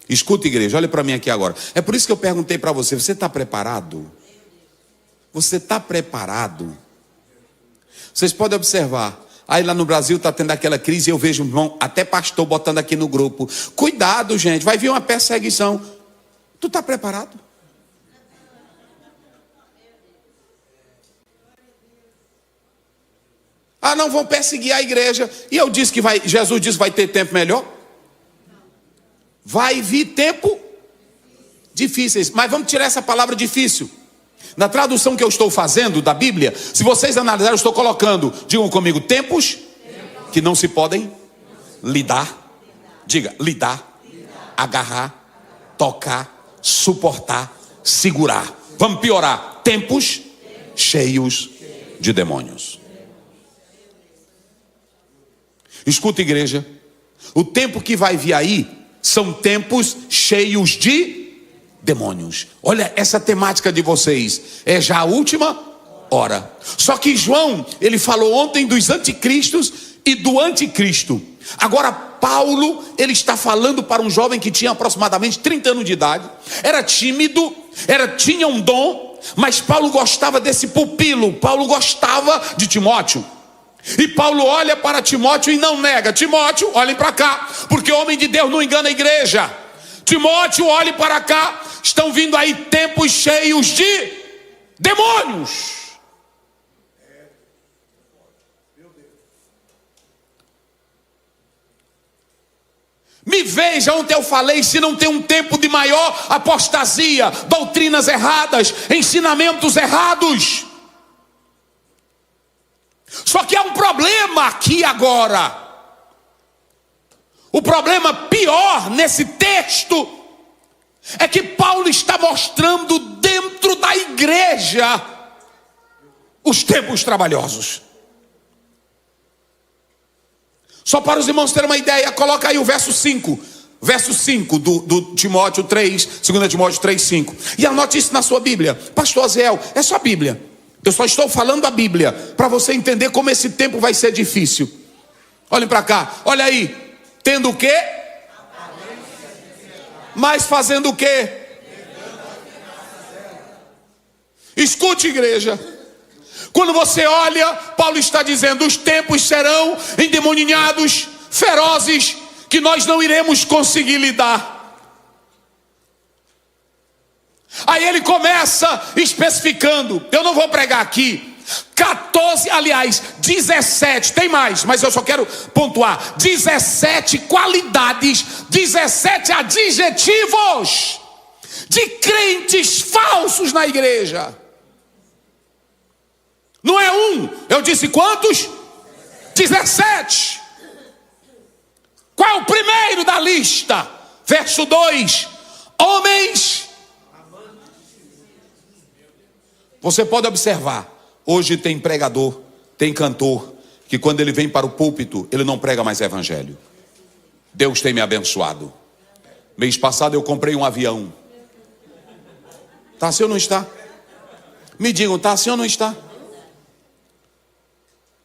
Escuta, igreja, olha para mim aqui agora. É por isso que eu perguntei para você: você está preparado? Você está preparado? Vocês podem observar, aí lá no Brasil está tendo aquela crise, eu vejo, irmão, até pastor botando aqui no grupo: cuidado, gente, vai vir uma perseguição. Tu está preparado? Não vão perseguir a igreja. E eu disse que Jesus disse que vai ter tempo melhor. Vai vir tempo difíceis. Mas vamos tirar essa palavra difícil. Na tradução que eu estou fazendo da Bíblia, se vocês analisarem, eu estou colocando, digam comigo, tempos que não se podem lidar. Diga, lidar, agarrar, tocar, suportar, segurar. Vamos piorar: tempos cheios de demônios. Escuta, igreja, o tempo que vai vir aí são tempos cheios de demônios. Olha essa temática de vocês, é já a última hora. Só que João, ele falou ontem dos anticristos e do anticristo. Agora Paulo, ele está falando para um jovem que tinha aproximadamente 30 anos de idade, era tímido, tinha um dom, mas Paulo gostava desse pupilo, Paulo gostava de Timóteo. E Paulo olha para Timóteo e não nega: Timóteo, olhem para cá, porque homem de Deus não engana a igreja. Timóteo, olhe para cá, estão vindo aí tempos cheios de demônios. Me veja, ontem eu falei, se não tem um tempo de maior apostasia, doutrinas erradas, ensinamentos errados. Só que há um problema aqui agora. O problema pior nesse texto é que Paulo está mostrando dentro da igreja os tempos trabalhosos. Só para os irmãos terem uma ideia, coloca aí o verso 5. Verso 5 do Timóteo 3, 2 Timóteo 3, 5. E anote isso na sua Bíblia. Pastor Aziel, é só a Bíblia. Eu só estou falando a Bíblia, para você entender como esse tempo vai ser difícil. Olhem para cá, olha aí. Tendo o quê? Mas fazendo o quê? Escute, igreja. Quando você olha, Paulo está dizendo: os tempos serão endemoninhados, ferozes, que nós não iremos conseguir lidar. Aí ele começa especificando. Eu não vou pregar aqui 17, tem mais, mas eu só quero pontuar: 17 qualidades, 17 adjetivos de crentes falsos na igreja. Não é um, eu disse quantos? 17. Qual é o primeiro da lista? Verso 2: homens. Você pode observar, hoje tem pregador, tem cantor, que quando ele vem para o púlpito, ele não prega mais evangelho. Deus tem me abençoado. Mês passado eu comprei um avião. Está assim ou não está? Me digam, está assim ou não está?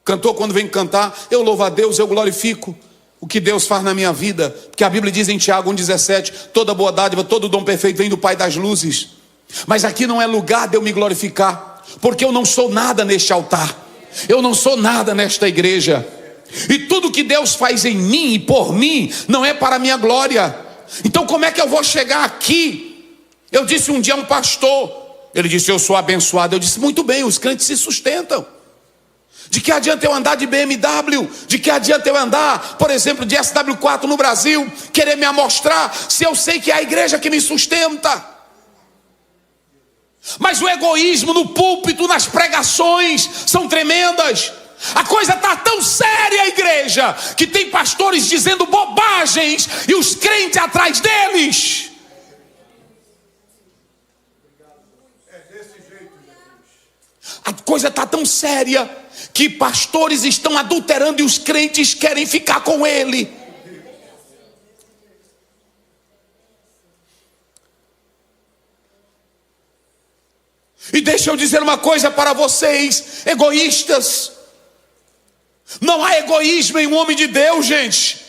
Cantor, quando vem cantar, eu louvo a Deus, eu glorifico o que Deus faz na minha vida. Porque a Bíblia diz em Tiago 1,17: toda boa dádiva, todo dom perfeito vem do Pai das luzes. Mas aqui não é lugar de eu me glorificar, porque eu não sou nada neste altar, eu não sou nada nesta igreja. E tudo que Deus faz em mim e por mim não é para a minha glória. Então como é que eu vou chegar aqui? Eu disse um dia a um pastor, ele disse: eu sou abençoado. Eu disse: muito bem, os crentes se sustentam. De que adianta eu andar de BMW? De que adianta eu andar, por exemplo, de SW4 no Brasil, querer me amostrar, se eu sei que é a igreja que me sustenta? Mas o egoísmo no púlpito, nas pregações, são tremendas. A coisa está tão séria, igreja, que tem pastores dizendo bobagens e os crentes atrás deles. A coisa está tão séria que pastores estão adulterando e os crentes querem ficar com ele. E deixa eu dizer uma coisa para vocês, egoístas. Não há egoísmo em um homem de Deus, gente.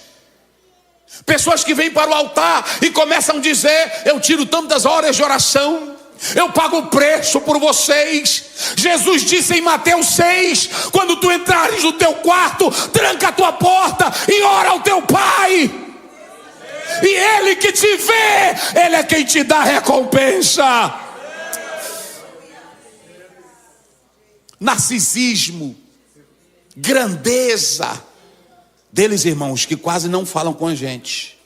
Pessoas que vêm para o altar e começam a dizer: eu tiro tantas horas de oração, eu pago o preço por vocês. Jesus disse em Mateus 6: quando tu entrares no teu quarto, tranca a tua porta e ora ao teu pai, e ele que te vê, ele é quem te dá recompensa. Narcisismo, grandeza deles, irmãos, que quase não falam com a gente.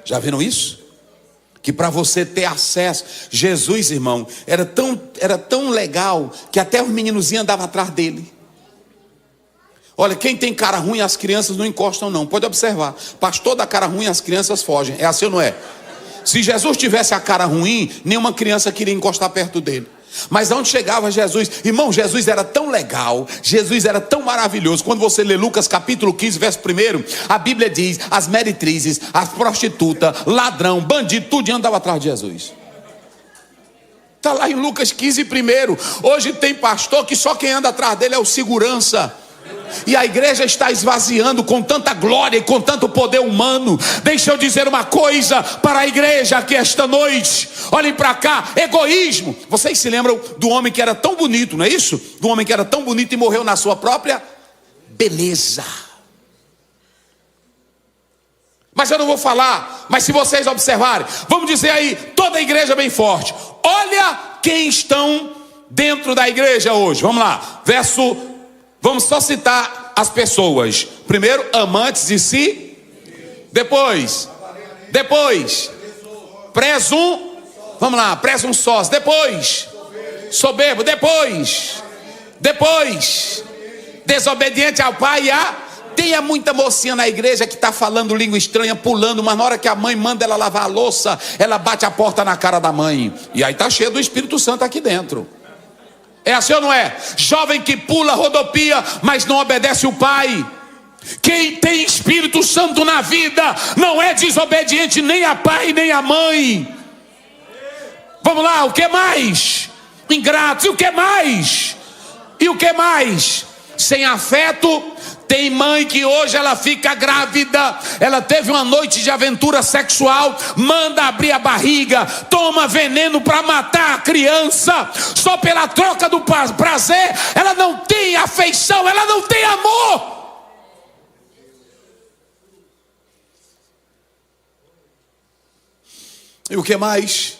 Já viram isso? Que para você ter acesso, Jesus, irmão, era tão legal que até os meninozinhos andavam atrás dele. Olha, quem tem cara ruim, as crianças não encostam não. Pode observar, pastor da cara ruim, as crianças fogem. É assim ou não é? Se Jesus tivesse a cara ruim, nenhuma criança queria encostar perto dele. Mas onde chegava Jesus, irmão, Jesus era tão legal, Jesus era tão maravilhoso. Quando você lê Lucas capítulo 15, verso 1, a Bíblia diz: as meretrizes, as prostitutas, ladrão, bandido, tudo andava atrás de Jesus. Está lá em Lucas 15, 1. Hoje tem pastor que só quem anda atrás dele é o segurança. E a igreja está esvaziando com tanta glória e com tanto poder humano. Deixa eu dizer uma coisa para a igreja aqui esta noite. Olhem para cá, egoísmo. Vocês se lembram do homem que era tão bonito, não é isso? Do homem que era tão bonito e morreu na sua própria beleza. Mas eu não vou falar, mas se vocês observarem, vamos dizer aí, toda a igreja bem forte: olha quem estão dentro da igreja hoje. Vamos lá, vamos só citar as pessoas. Primeiro, amantes de si. Depois, vamos lá, presunçosos. Depois, soberbo. Depois, desobediente ao pai e a... Tenha muita mocinha na igreja que está falando língua estranha, pulando, mas na hora que a mãe manda ela lavar a louça, ela bate a porta na cara da mãe. E aí está cheio do Espírito Santo aqui dentro. É assim ou não é? Jovem que pula, rodopia, mas não obedece o pai. Quem tem Espírito Santo na vida não é desobediente nem a pai nem a mãe. Vamos lá, o que mais? Ingratos, e o que mais? E o que mais? Sem afeto. Tem mãe que hoje ela fica grávida, ela teve uma noite de aventura sexual, manda abrir a barriga, toma veneno para matar a criança, só pela troca do prazer. Ela não tem afeição, ela não tem amor. E o que mais?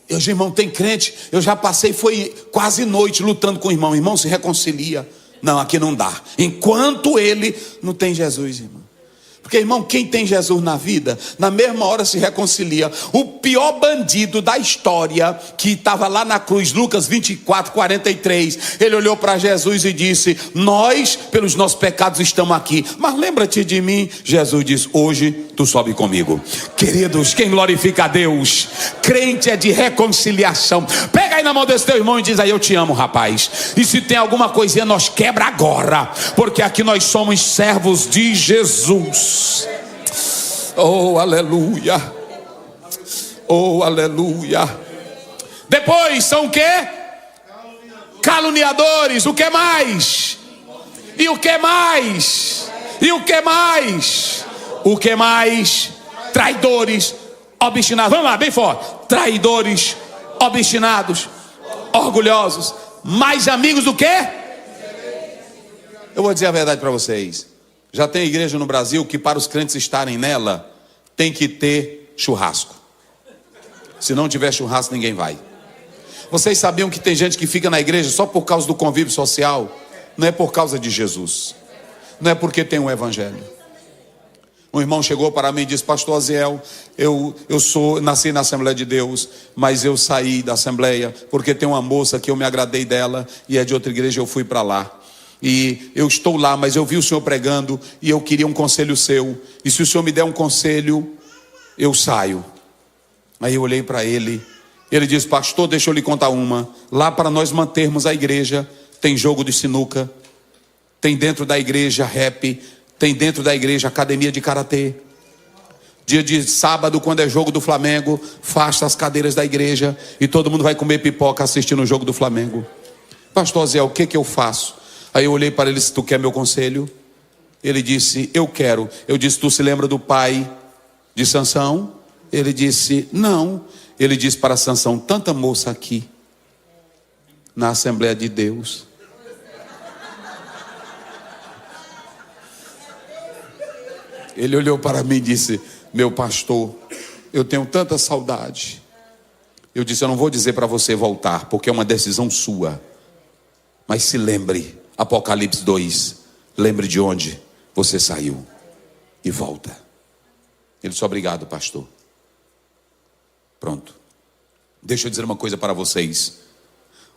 Meus irmãos, tem crente, eu já passei, foi quase noite lutando com o irmão. Irmão, se reconcilia. Não, aqui não dá. Enquanto ele não tem Jesus, irmão. Porque, irmão, quem tem Jesus na vida, na mesma hora se reconcilia. O pior bandido da história, que estava lá na cruz, Lucas 24, 43, ele olhou para Jesus e disse: nós, pelos nossos pecados, estamos aqui, mas lembra-te de mim. Jesus disse: hoje tu sobe comigo. Queridos, quem glorifica a Deus? Crente é de reconciliação. Pega aí na mão desse teu irmão e diz aí: eu te amo, rapaz. E se tem alguma coisinha, nós quebra agora, porque aqui nós somos servos de Jesus. Oh, aleluia. Oh, aleluia. Depois são o quê? Caluniadores. O que mais? E o que mais? E o que mais? O que mais? Traidores, obstinados. Vamos lá, bem forte. Traidores, obstinados, orgulhosos, mais amigos do que? Eu vou dizer a verdade para vocês. Já tem igreja no Brasil que para os crentes estarem nela tem que ter churrasco. Se não tiver churrasco, ninguém vai. Vocês sabiam que tem gente que fica na igreja só por causa do convívio social? Não é por causa de Jesus. Não é porque tem um evangelho. Um irmão chegou para mim e disse: pastor Aziel, eu nasci na Assembleia de Deus, mas eu saí da Assembleia porque tem uma moça que eu me agradei dela e é de outra igreja, eu fui para lá. E eu estou lá, mas eu vi o senhor pregando e eu queria um conselho seu. E se o senhor me der um conselho, eu saio. Aí eu olhei para ele. Ele disse: pastor, deixa eu lhe contar uma. Lá para nós mantermos a igreja, tem jogo de sinuca, tem dentro da igreja rap, tem dentro da igreja academia de karatê. Dia de sábado, quando é jogo do Flamengo, afasta as cadeiras da igreja e todo mundo vai comer pipoca assistindo o jogo do Flamengo. Pastor Zé, o que eu faço? Aí eu olhei para ele e disse: tu quer meu conselho? Ele disse: eu quero. Eu disse: tu se lembra do pai de Sansão? Ele disse: não. Ele disse para Sansão: tanta moça aqui na Assembleia de Deus. Ele olhou para mim e disse: meu pastor, eu tenho tanta saudade. Eu disse: eu não vou dizer para você voltar, porque é uma decisão sua. Mas se lembre, Apocalipse 2, lembre de onde você saiu e volta. Ele disse: obrigado, pastor. Pronto. Deixa eu dizer uma coisa para vocês.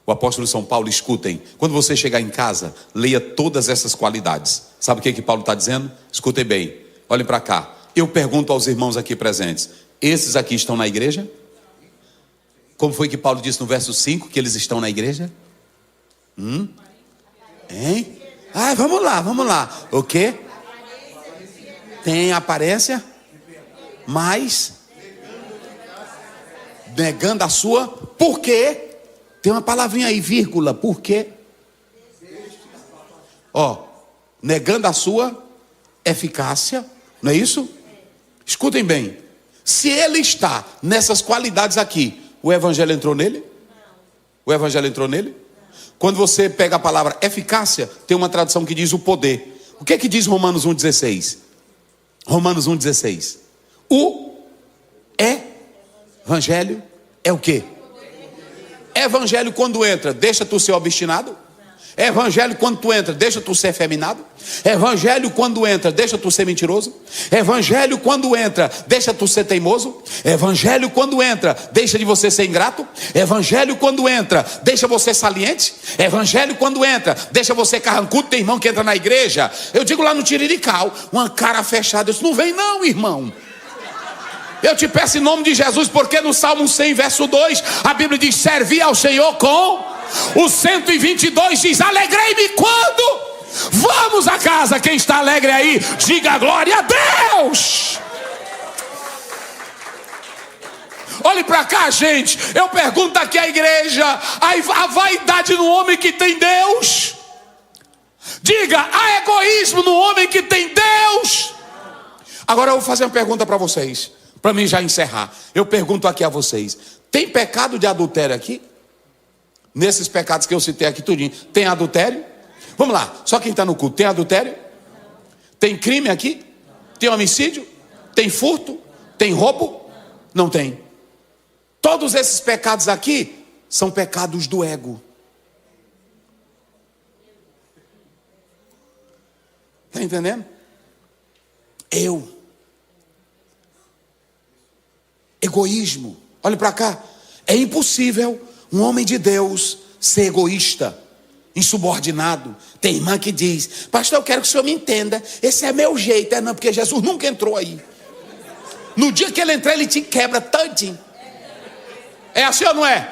O apóstolo São Paulo, escutem, quando você chegar em casa, leia todas essas qualidades. Sabe o que Paulo está dizendo? Escutem bem, olhem para cá. Eu pergunto aos irmãos aqui presentes: esses aqui estão na igreja? Como foi que Paulo disse no verso 5 que eles estão na igreja? Hein? Ah, vamos lá. O quê? Tem aparência, mas negando a sua. Por quê? Tem uma palavrinha aí, vírgula. Por quê? Negando a sua eficácia. Não é isso? Escutem bem. Se ele está nessas qualidades aqui, o evangelho entrou nele? O evangelho entrou nele? Quando você pega a palavra eficácia, tem uma tradução que diz o poder. O que é que diz Romanos 1,16? Romanos 1,16. O evangelho é o quê? Evangelho quando entra, deixa tu ser obstinado. Evangelho quando tu entra, deixa tu ser efeminado. Evangelho quando entra, deixa tu ser mentiroso. Evangelho quando entra, deixa tu ser teimoso. Evangelho quando entra, deixa de você ser ingrato. Evangelho quando entra, deixa você saliente. Evangelho quando entra, deixa você carrancudo. Tem irmão que entra na igreja, eu digo lá no Tirirical, uma cara fechada. Eu disse: não vem não, irmão. Eu te peço em nome de Jesus, porque no Salmo 100, verso 2, a Bíblia diz: servi ao Senhor com... O 122 diz: alegrei-me quando Vamos a casa, quem está alegre aí, diga glória a Deus. Olhe para cá, gente. Eu pergunto aqui à igreja: a vaidade no homem que tem Deus? Diga, há egoísmo no homem que tem Deus? Agora eu vou fazer uma pergunta para vocês, para mim já encerrar. Eu pergunto aqui a vocês: tem pecado de adultério aqui? Nesses pecados que eu citei aqui tudinho, tem adultério? Vamos lá, só quem está no culto, tem adultério? Tem crime aqui? Tem homicídio? Tem furto? Tem roubo? Não tem. Todos esses pecados aqui são pecados do ego. Está entendendo? Egoísmo. Olha para cá. É impossível um homem de Deus ser egoísta, insubordinado. Tem irmã que diz: pastor, eu quero que o senhor me entenda, esse é meu jeito. Não, porque Jesus nunca entrou aí. No dia que ele entrar, ele te quebra todinho. É assim ou não é?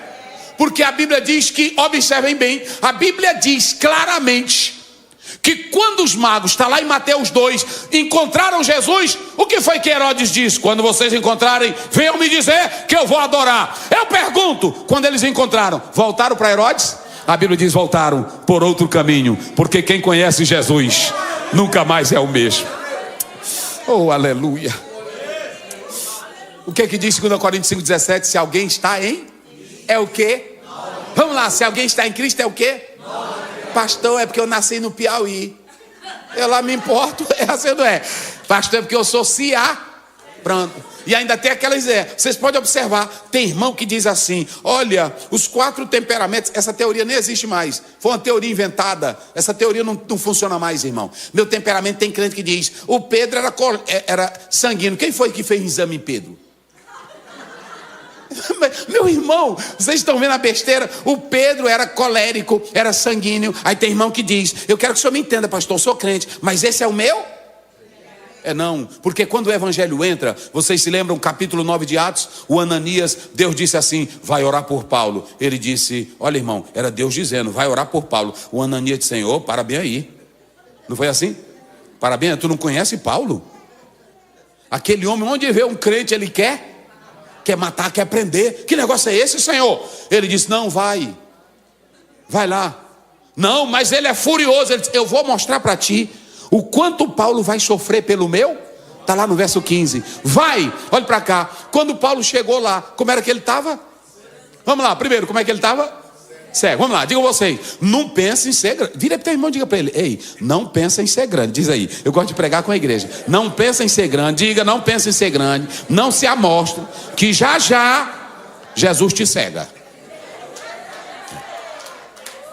Porque a Bíblia diz que, observem bem, a Bíblia diz claramente que quando os magos, está lá em Mateus 2, encontraram Jesus, o que foi que Herodes disse? Quando vocês encontrarem, venham me dizer que eu vou adorar. Eu pergunto, quando eles encontraram, voltaram para Herodes? A Bíblia diz: voltaram por outro caminho, porque quem conhece Jesus nunca mais é o mesmo. Oh, aleluia. O que diz 2 Coríntios 5,17? Se alguém está em... É o quê? Vamos lá, se alguém está em Cristo é o quê? Pastor, é porque eu nasci no Piauí. Eu lá me importo, é assim, não é? Pastor, é porque eu sou pronto. E ainda tem aquelas ideias. Vocês podem observar, tem irmão que diz assim: olha, os 4 temperamentos, essa teoria nem existe mais. Foi uma teoria inventada. Essa teoria não funciona mais, irmão. Meu temperamento, tem crente que diz: o Pedro era sanguíneo. Quem foi que fez exame em Pedro? Meu irmão, vocês estão vendo a besteira? O Pedro era colérico, era sanguíneo. Aí tem irmão que diz: eu quero que o senhor me entenda, pastor, eu sou crente, mas esse é o meu? Não, porque quando o evangelho entra, vocês se lembram, capítulo 9 de Atos, o Ananias, Deus disse assim: vai orar por Paulo. Ele disse: olha, irmão, era Deus dizendo, vai orar por Paulo. O Ananias disse: Senhor, para bem aí. Não foi assim? Parabéns, tu não conhece Paulo? Aquele homem, onde vê um crente, ele quer matar, quer prender. Que negócio é esse, Senhor? Ele disse: não, vai lá. Não, mas ele é furioso. Ele disse: eu vou mostrar para ti o quanto Paulo vai sofrer pelo meu. Está lá no verso 15. Vai, olha para cá. Quando Paulo chegou lá, como era que ele estava? Vamos lá, primeiro, como é que ele estava? Cego. Vamos lá, digam vocês: não pense em ser grande. Vira para o teu irmão e diga para ele: ei, não pensa em ser grande. Diz aí, eu gosto de pregar com a igreja. Não pensa em ser grande. Diga: não pensa em ser grande. Não se amostre, que já Jesus te cega.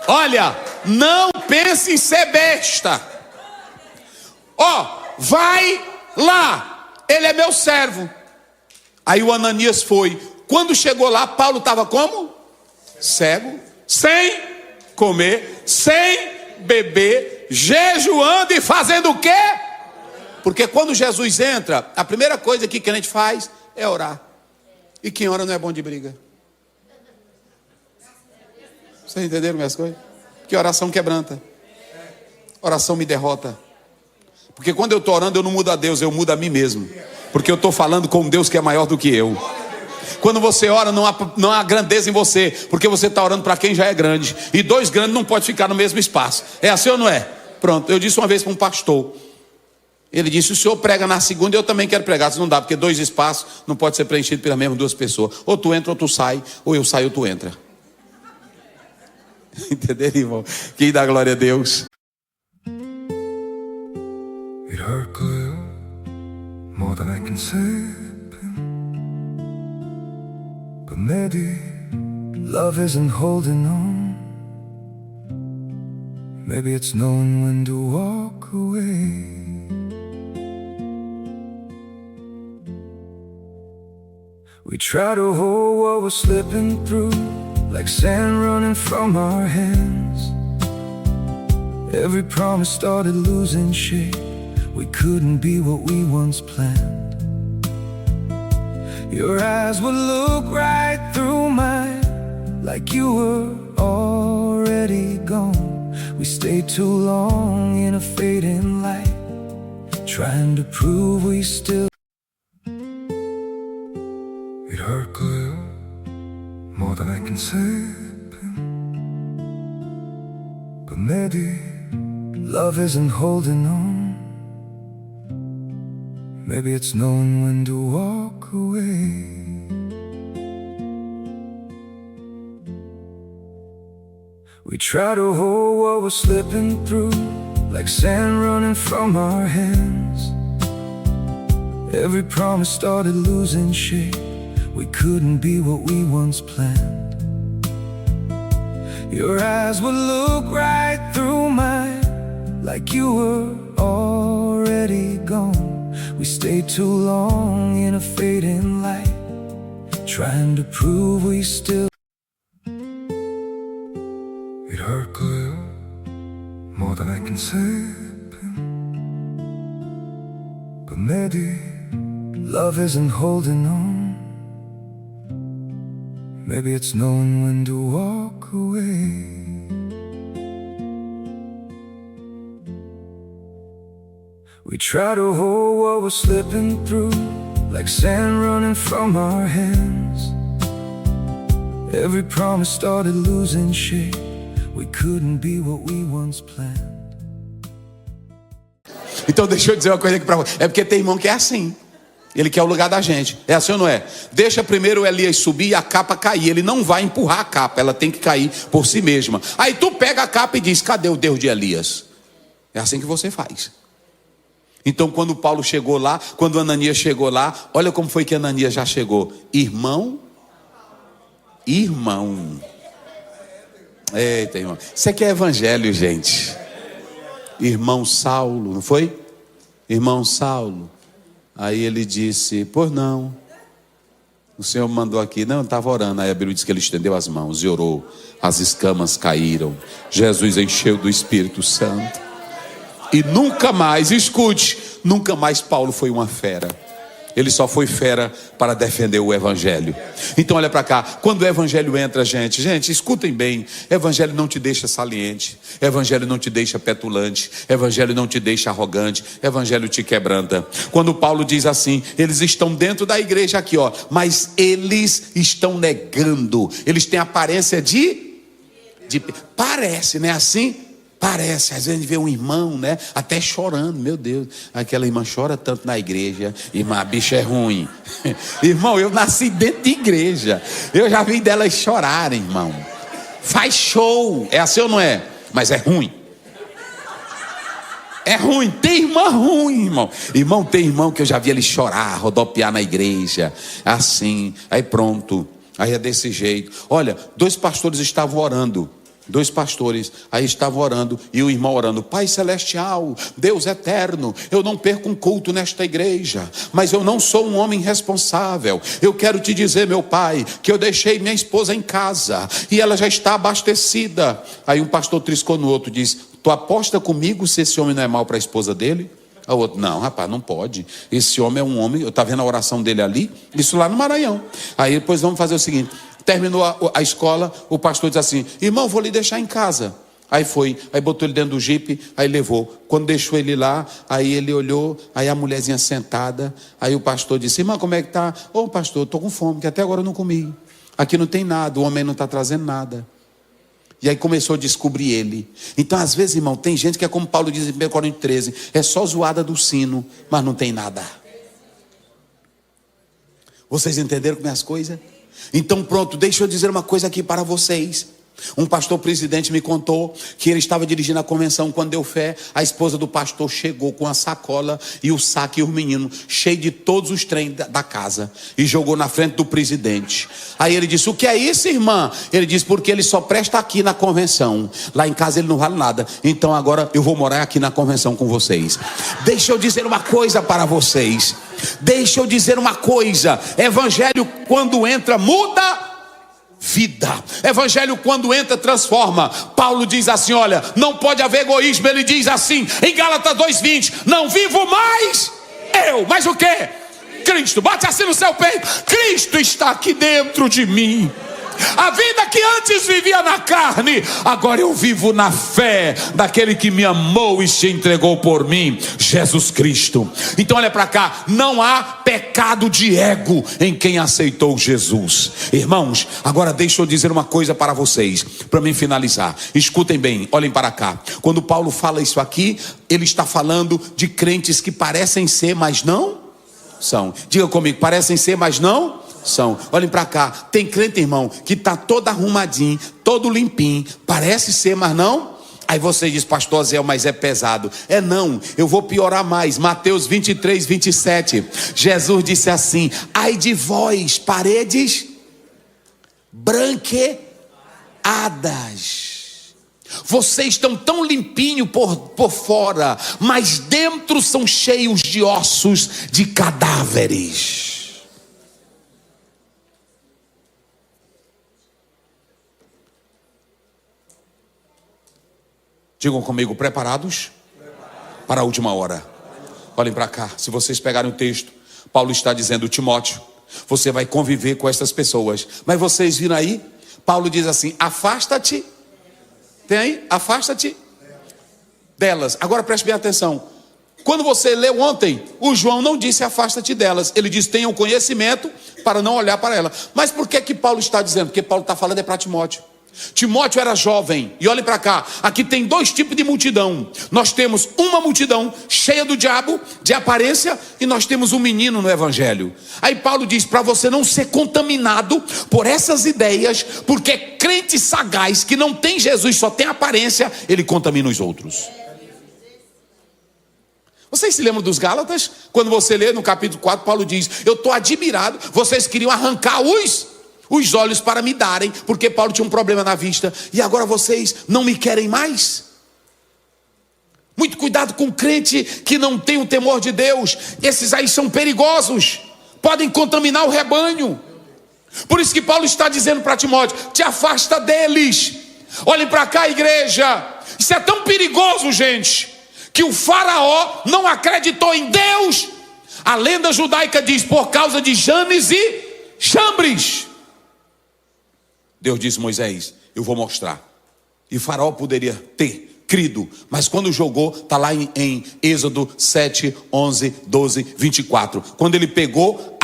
Olha, não pense em ser besta. Vai lá, ele é meu servo. Aí o Ananias foi. Quando chegou lá, Paulo estava como? Cego, sem comer, sem beber, jejuando e fazendo o quê? Porque quando Jesus entra, a primeira coisa que a gente faz é orar. E quem ora não é bom de briga. Vocês entenderam minhas coisas? Que oração quebranta. Oração me derrota. Porque quando eu estou orando, eu não mudo a Deus, eu mudo a mim mesmo. Porque eu estou falando com um Deus que é maior do que eu. Quando você ora, não há grandeza em você, porque você está orando para quem já é grande. E 2 grandes não podem ficar no mesmo espaço. É assim ou não é? Pronto, eu disse uma vez para um pastor. Ele disse: o senhor prega na segunda, eu também quero pregar. Se não dá, porque 2 espaços não pode ser preenchido pelas mesmas 2 pessoas. Ou tu entra ou tu sai, ou eu saio ou tu entra. Entenderam, irmão? Quem dá glória a Deus? It hurt good, more than I can say. But maybe love isn't holding on. Maybe it's knowing when to walk away. We try to hold what we're slipping through, like sand running from our hands. Every promise started losing shape. We couldn't be what we once planned. Your eyes would look right through mine, like you were already gone. We stay too long in a fading light, trying to prove we still. It hurt clear, more than I can say, but maybe love isn't holding on. Maybe it's knowing when to walk away. We try to hold what we're slipping through, like sand running from our hands. Every promise started losing shape. We couldn't be what we once planned. Your eyes would look right through mine, like you were already gone. We stayed too long in a fading light, trying to prove we still. It hurt clear, more than I can say, but maybe love isn't holding on. Maybe it's knowing when to walk away. We try to hold what we're slipping through, like sand running from our hands. Every promise started losing shape. We couldn't be what we once planned. Então deixa eu dizer uma coisa aqui para você. É porque tem irmão que é assim. Ele quer o lugar da gente. É assim ou não é? Deixa primeiro o Elias subir e a capa cair. Ele não vai empurrar a capa, ela tem que cair por si mesma. Aí tu pega a capa e diz: cadê o Deus de Elias? É assim que você faz. Então quando Paulo chegou lá, quando Ananias chegou lá, olha como foi que Ananias já chegou. Irmão. Eita, irmão. Isso aqui é evangelho, gente. Irmão Saulo, não foi? Irmão Saulo. Aí ele disse: pois não, o Senhor mandou aqui. Não, eu estava orando. Aí a Bíblia diz que ele estendeu as mãos e orou. As escamas caíram. Jesus encheu do Espírito Santo. E nunca mais, escute, nunca mais Paulo foi uma fera. Ele só foi fera para defender o evangelho. Então olha para cá, quando o evangelho entra, gente, escutem bem. Evangelho não te deixa saliente, evangelho não te deixa petulante, evangelho não te deixa arrogante, evangelho te quebranta. Quando Paulo diz assim: eles estão dentro da igreja aqui, ó, mas eles estão negando. Eles têm aparência de parece, né, assim? Parece, às vezes a gente vê um irmão, né, até chorando. Meu Deus, aquela irmã chora tanto na igreja. Irmã, a bicha é ruim. Irmão, eu nasci dentro de igreja. Eu já vi delas chorarem, irmão. Faz show, é assim ou não é? Mas é ruim. É ruim, tem irmã ruim, irmão. Irmão, tem irmão que eu já vi ele chorar, rodopiar na igreja. Assim, aí pronto. Aí é desse jeito. Olha, 2 pastores estavam orando. 2 pastores, aí estavam orando, e o irmão orando: Pai Celestial, Deus eterno, eu não perco um culto nesta igreja, mas eu não sou um homem responsável. Eu quero te dizer, meu pai, que eu deixei minha esposa em casa, e ela já está abastecida. Aí um pastor triscou no outro, diz: tu aposta comigo se esse homem não é mau para a esposa dele? O outro: não, rapaz, não pode. Esse homem é um homem, eu estava vendo a oração dele ali, isso lá no Maranhão. Aí depois vamos fazer o seguinte: terminou a escola, o pastor diz assim: irmão, vou lhe deixar em casa. Aí foi, aí botou ele dentro do jipe, aí levou. Quando deixou ele lá, aí ele olhou, aí a mulherzinha sentada, aí o pastor disse: irmão, como é que tá? Ô pastor, estou com fome, que até agora eu não comi. Aqui não tem nada, o homem não está trazendo nada. E aí começou a descobrir ele. Então às vezes, irmão, tem gente que é como Paulo diz em 1 Coríntios 13, é só zoada do sino, mas não tem nada. Vocês entenderam como é as coisas? Então pronto, deixa eu dizer uma coisa aqui para vocês. Um pastor presidente me contou que ele estava dirigindo a convenção. Quando deu fé, a esposa do pastor chegou com a sacola e o saco e o menino cheio de todos os trens da casa e jogou na frente do presidente. Aí ele disse: o que é isso, irmã? Ele disse: porque ele só presta aqui na convenção, lá em casa ele não vale nada, então agora eu vou morar aqui na convenção com vocês. Deixa eu dizer uma coisa para vocês. Deixa eu dizer uma coisa: evangelho quando entra muda vida. Evangelho quando entra transforma. Paulo diz assim: olha, não pode haver egoísmo. Ele diz assim em Gálatas 2:20: não vivo mais eu, mas o que? Cristo. Bate assim no seu peito: Cristo está aqui dentro de mim. A vida que antes vivia na carne, agora eu vivo na fé daquele que me amou e se entregou por mim, Jesus Cristo. Então olha para cá, não há pecado de ego em quem aceitou Jesus. Irmãos, agora deixa eu dizer uma coisa para vocês, para mim finalizar. Escutem bem, olhem para cá. Quando Paulo fala isso aqui, ele está falando de crentes que parecem ser, mas não são. Diga comigo, parecem ser, mas não são. Olhem para cá, tem crente, irmão, que está todo arrumadinho, todo limpinho, parece ser, mas não. Aí você diz, pastor Zé, mas é pesado. É não, eu vou piorar mais. Mateus 23, 27, Jesus disse assim: ai de vós, paredes branqueadas. Vocês estão tão limpinhos por fora, mas dentro são cheios de ossos de cadáveres. Digam comigo, preparados para a última hora. Olhem para cá, se vocês pegarem o texto, Paulo está dizendo, Timóteo, você vai conviver com essas pessoas. Mas vocês viram aí? Paulo diz assim, afasta-te. Tem aí? Afasta-te delas. Agora preste bem atenção. Quando você leu ontem, o João não disse afasta-te delas. Ele disse, tenham conhecimento para não olhar para ela. Mas por que Paulo está dizendo? Porque Paulo está falando é para Timóteo. Timóteo era jovem, e olhem para cá, aqui tem dois tipos de multidão. Nós temos uma multidão cheia do diabo, de aparência, e nós temos um menino no evangelho. Aí Paulo diz para você não ser contaminado por essas ideias, porque crente sagaz que não tem Jesus, só tem aparência, ele contamina os outros. Vocês se lembram dos Gálatas? Quando você lê no capítulo 4, Paulo diz, eu estou admirado, vocês queriam arrancar os olhos para me darem, porque Paulo tinha um problema na vista, e agora vocês não me querem mais? Muito cuidado com crente que não tem o temor de Deus. Esses aí são perigosos, podem contaminar o rebanho. Por isso que Paulo está dizendo para Timóteo, te afasta deles. Olhem para cá, igreja, isso é tão perigoso, gente, que o faraó não acreditou em Deus. A lenda judaica diz, por causa de Janes e Jambres. Deus disse, Moisés, eu vou mostrar. E Faraó poderia ter crido, mas quando jogou, está lá em Êxodo 7, 11, 12, 24. Quando ele pegou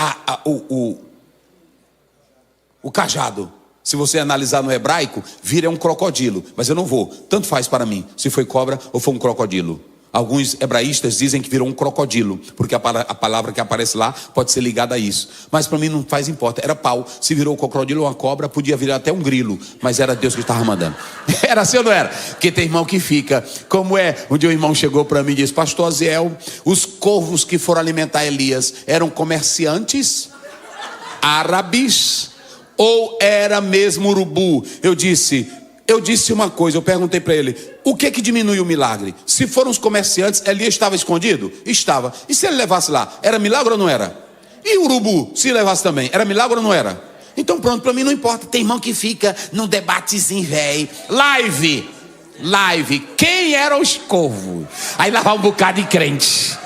o cajado, se você analisar no hebraico, vira um crocodilo. Mas eu não vou, tanto faz para mim, se foi cobra ou foi um crocodilo. Alguns hebraístas dizem que virou um crocodilo, porque a palavra que aparece lá pode ser ligada a isso. Mas para mim não faz importa, era pau. Se virou um crocodilo ou uma cobra, podia virar até um grilo, mas era Deus que estava mandando. Era assim ou não era? Porque tem irmão que fica, como é? Um dia um irmão chegou para mim e disse, pastor Aziel, os corvos que foram alimentar Elias eram comerciantes árabes ou era mesmo urubu? Eu disse uma coisa, eu perguntei para ele, o que diminui o milagre? Se foram os comerciantes, Elias estava escondido? Estava. E se ele levasse lá, era milagre ou não era? E o urubu, se levasse também, era milagre ou não era? Então pronto, para mim não importa. Tem irmão que fica num debatezinho velho. Live, quem eram os corvos? Aí lá vai um bocado de crente.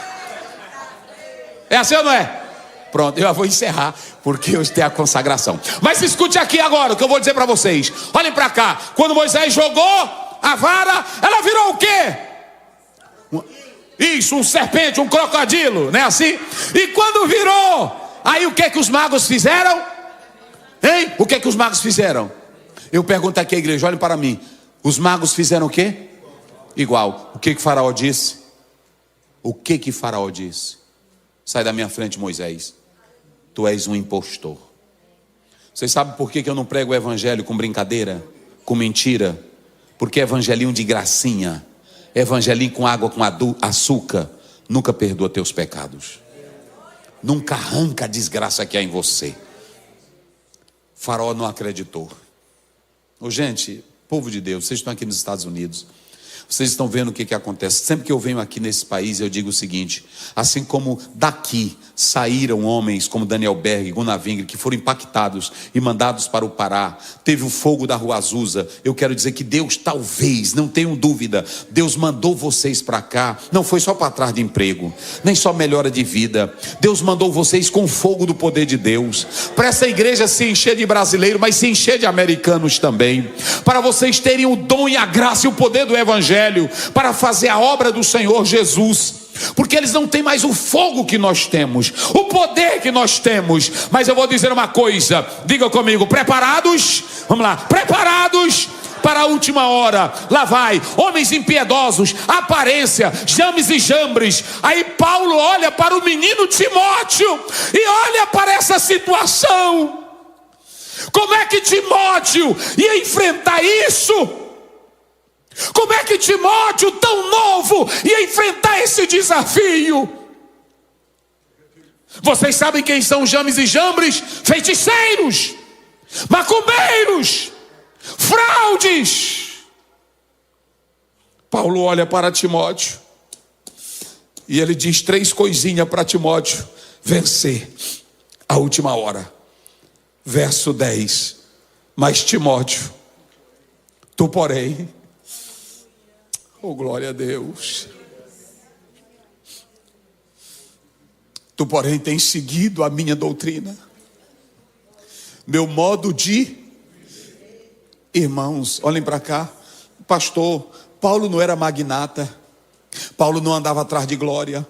É assim ou não é? Pronto, eu já vou encerrar, porque hoje tem a consagração. Mas escute aqui agora o que eu vou dizer para vocês. Olhem para cá, quando Moisés jogou a vara, ela virou o quê? Isso, um serpente, um crocodilo, não é assim? E quando virou, aí o que os magos fizeram? Hein? O que os magos fizeram? Eu pergunto aqui à igreja, olhem para mim. Os magos fizeram o quê? Igual. O que Faraó disse? O que Faraó disse? Sai da minha frente, Moisés. Tu és um impostor. Vocês sabem por que eu não prego o evangelho com brincadeira, com mentira? Porque evangelinho de gracinha, evangelinho com água, com açúcar, nunca perdoa teus pecados. Nunca arranca a desgraça que há em você. Faraó não acreditou. Gente, povo de Deus, vocês estão aqui nos Estados Unidos. Vocês estão vendo o que acontece. Sempre que eu venho aqui nesse país, eu digo o seguinte: assim como daqui saíram homens como Daniel Berg, Gunnar Wingre, que foram impactados e mandados para o Pará, teve o fogo da Rua Azusa, eu quero dizer que Deus talvez, não tenham dúvida, Deus mandou vocês para cá, não foi só para trás de emprego, nem só melhora de vida. Deus mandou vocês com o fogo do poder de Deus, para essa igreja se encher de brasileiros, mas se encher de americanos também, para vocês terem o dom e a graça e o poder do Evangelho, para fazer a obra do Senhor Jesus, porque eles não têm mais o fogo que nós temos, o poder que nós temos. Mas eu vou dizer uma coisa, diga comigo: preparados? Vamos lá, preparados para a última hora. Lá vai, homens impiedosos, aparência, James e Jambres. Aí Paulo olha para o menino Timóteo e olha para essa situação. Como é que Timóteo ia enfrentar isso? Como é que Timóteo, tão novo, ia enfrentar esse desafio? Vocês sabem quem são James e Jambres? Feiticeiros, macumbeiros, fraudes. Paulo olha para Timóteo e ele diz 3 coisinhas para Timóteo vencer a última hora. Verso 10: mas Timóteo, tu porém, oh glória a Deus, tu porém tens seguido a minha doutrina, meu modo de... Irmãos, olhem para cá. Pastor, Paulo não era magnata, Paulo não andava atrás de glória,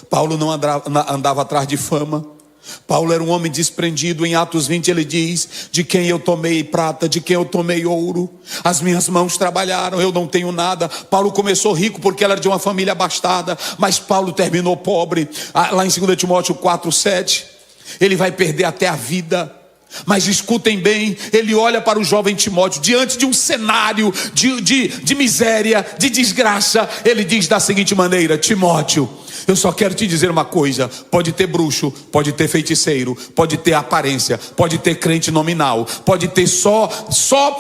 Paulo não andava atrás de fama. Paulo era um homem desprendido. Em Atos 20 ele diz: de quem eu tomei prata, de quem eu tomei ouro, as minhas mãos trabalharam, eu não tenho nada. Paulo começou rico porque ele era de uma família abastada, mas Paulo terminou pobre. Lá em 2 Timóteo 4:7, ele vai perder até a vida. Mas escutem bem, ele olha para o jovem Timóteo, diante de um cenário de miséria, de desgraça. Ele diz da seguinte maneira: Timóteo, eu só quero te dizer uma coisa. Pode ter bruxo, pode ter feiticeiro, pode ter aparência, pode ter crente nominal, pode ter só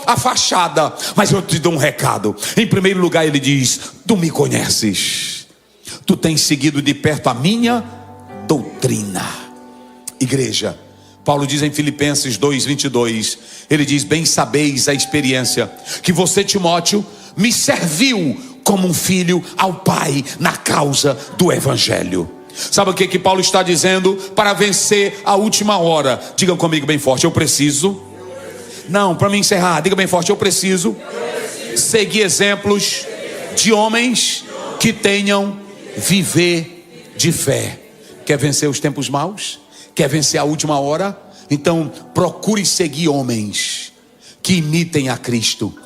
a fachada, mas eu te dou um recado. Em primeiro lugar ele diz: tu me conheces, tu tens seguido de perto a minha doutrina. Igreja, Paulo diz em Filipenses 2:22, ele diz: bem sabeis a experiência que você, Timóteo, me serviu como um filho ao Pai na causa do Evangelho. Sabe o que Paulo está dizendo? Para vencer a última hora, digam comigo bem forte: eu preciso. Não, para me encerrar, diga bem forte: eu preciso seguir exemplos de homens que tenham viver de fé. Quer vencer os tempos maus? Quer vencer a última hora? Então procure seguir homens que imitem a Cristo.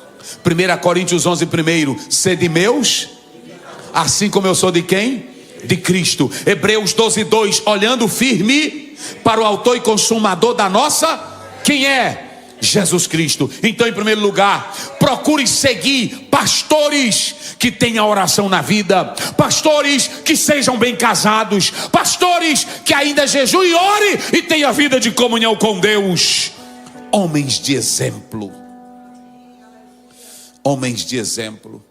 1 Coríntios 11:1, sede meus, assim como eu sou de quem? De Cristo. Hebreus 12:2, olhando firme para o autor e consumador da nossa, quem é? Jesus Cristo. Então, em primeiro lugar, procure seguir pastores que tenham oração na vida, pastores que sejam bem casados, pastores que ainda jejuem e ore e tenha vida de comunhão com Deus. Homens de exemplo. Homens de exemplo.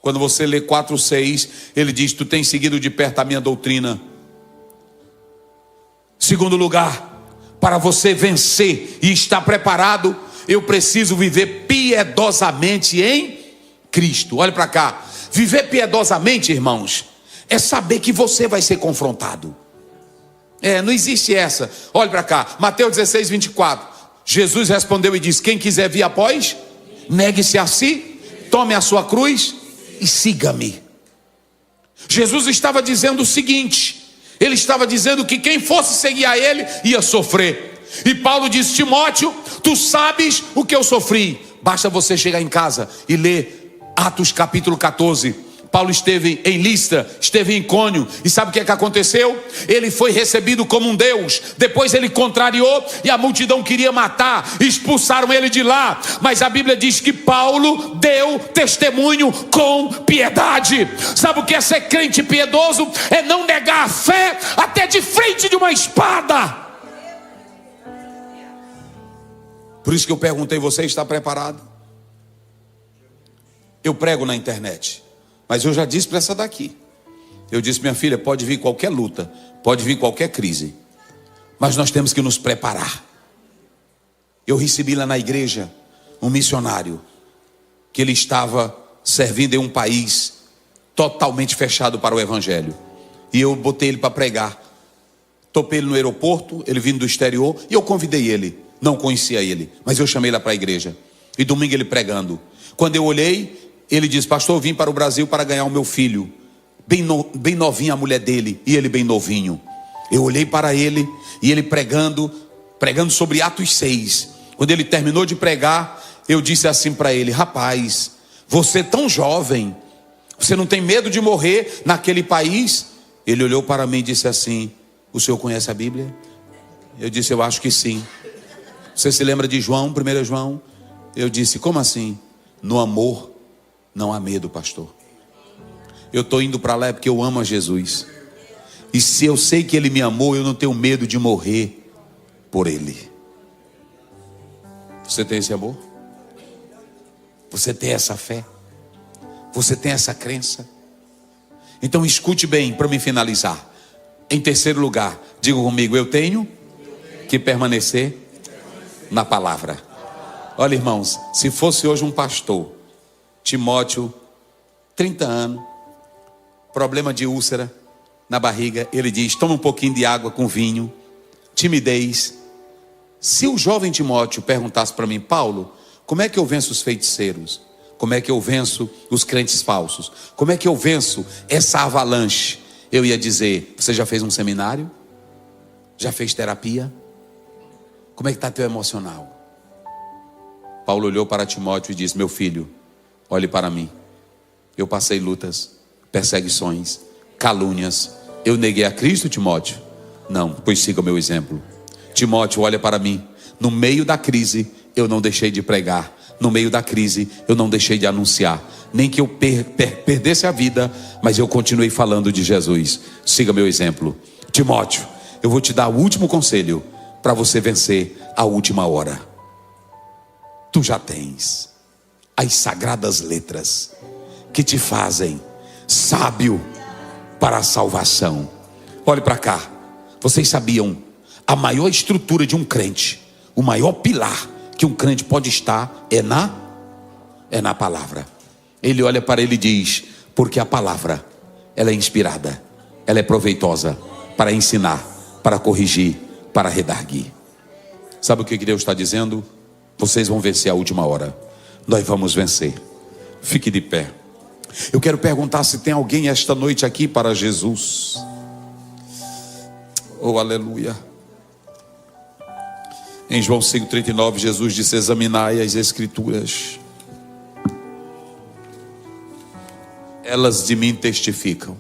Quando você lê 4:6, ele diz: tu tens seguido de perto a minha doutrina. Segundo lugar, para você vencer e estar preparado, eu preciso viver piedosamente em Cristo. Olha para cá. Viver piedosamente, irmãos, é saber que você vai ser confrontado. Não existe essa. Olha para cá, Mateus 16:24. Jesus respondeu e disse: quem quiser vir após, negue-se a si, tome a sua cruz e siga-me. Jesus estava dizendo o seguinte: ele estava dizendo que quem fosse seguir a ele ia sofrer. E Paulo disse: Timóteo, tu sabes o que eu sofri. Basta você chegar em casa e ler Atos capítulo 14. Paulo esteve em Listra, esteve em Icônio, e sabe o que aconteceu? Ele foi recebido como um Deus. Depois ele contrariou e a multidão queria matar, expulsaram ele de lá. Mas a Bíblia diz que Paulo deu testemunho com piedade. Sabe o que é ser crente piedoso? É não negar a fé até de frente de uma espada. Por isso que eu perguntei: você está preparado? eu prego na internet. Mas eu já disse para essa daqui. Eu disse, minha filha, pode vir qualquer luta, pode vir qualquer crise, mas nós temos que nos preparar. Eu recebi lá na igreja um missionário, que ele estava servindo em um país totalmente fechado para o evangelho. E eu botei ele para pregar. Topei ele no aeroporto, ele vindo do exterior, e eu convidei ele. Não conhecia ele, mas eu chamei lá para a igreja. E domingo ele pregando. Quando eu olhei, ele disse, pastor, eu vim para o Brasil para ganhar o meu filho. Bem novinha a mulher dele, e ele bem novinho. Eu olhei para ele, e ele pregando sobre Atos 6. Quando ele terminou de pregar, eu disse assim para ele, rapaz, você é tão jovem, você não tem medo de morrer naquele país? Ele olhou para mim e disse assim, o senhor conhece a Bíblia? Eu disse, eu acho que sim. Você se lembra de João, 1 João? Eu disse, como assim? No amor não há medo, pastor. Eu estou indo para lá porque eu amo a Jesus. E se eu sei que Ele me amou, eu não tenho medo de morrer por Ele. Você tem esse amor? Você tem essa fé? Você tem essa crença? Então escute bem para me finalizar. Em terceiro lugar, diga comigo, eu tenho que permanecer na palavra. Olha, irmãos, se fosse hoje um pastor, Timóteo, 30 anos, problema de úlcera na barriga, ele diz, toma um pouquinho de água com vinho, timidez. Se o jovem Timóteo perguntasse para mim, Paulo, como é que eu venço os feiticeiros? Como é que eu venço os crentes falsos? Como é que eu venço essa avalanche? Eu ia dizer, você já fez um seminário? Já fez terapia? Como é que está teu emocional? Paulo olhou para Timóteo e disse, meu filho, olhe para mim. Eu passei lutas, perseguições, calúnias. Eu neguei a Cristo, Timóteo? Não, pois siga o meu exemplo. Timóteo, olha para mim. No meio da crise, eu não deixei de pregar. No meio da crise, eu não deixei de anunciar. Nem que eu perdesse a vida, mas eu continuei falando de Jesus. Siga meu exemplo. Timóteo, eu vou te dar o último conselho para você vencer a última hora. Tu já tens as sagradas letras que te fazem sábio para a salvação. Olhe para cá. Vocês sabiam, a maior estrutura de um crente, o maior pilar que um crente pode estar é na palavra. Ele olha para ele e diz, porque a palavra, ela é inspirada, ela é proveitosa para ensinar, para corrigir, para redarguir. Sabe o que Deus está dizendo? Vocês vão vencer a última hora. Nós vamos vencer. Fique de pé. Eu quero perguntar se tem alguém esta noite aqui para Jesus. Oh, aleluia. Em João 5,39, Jesus disse, examinai as escrituras. Elas de mim testificam.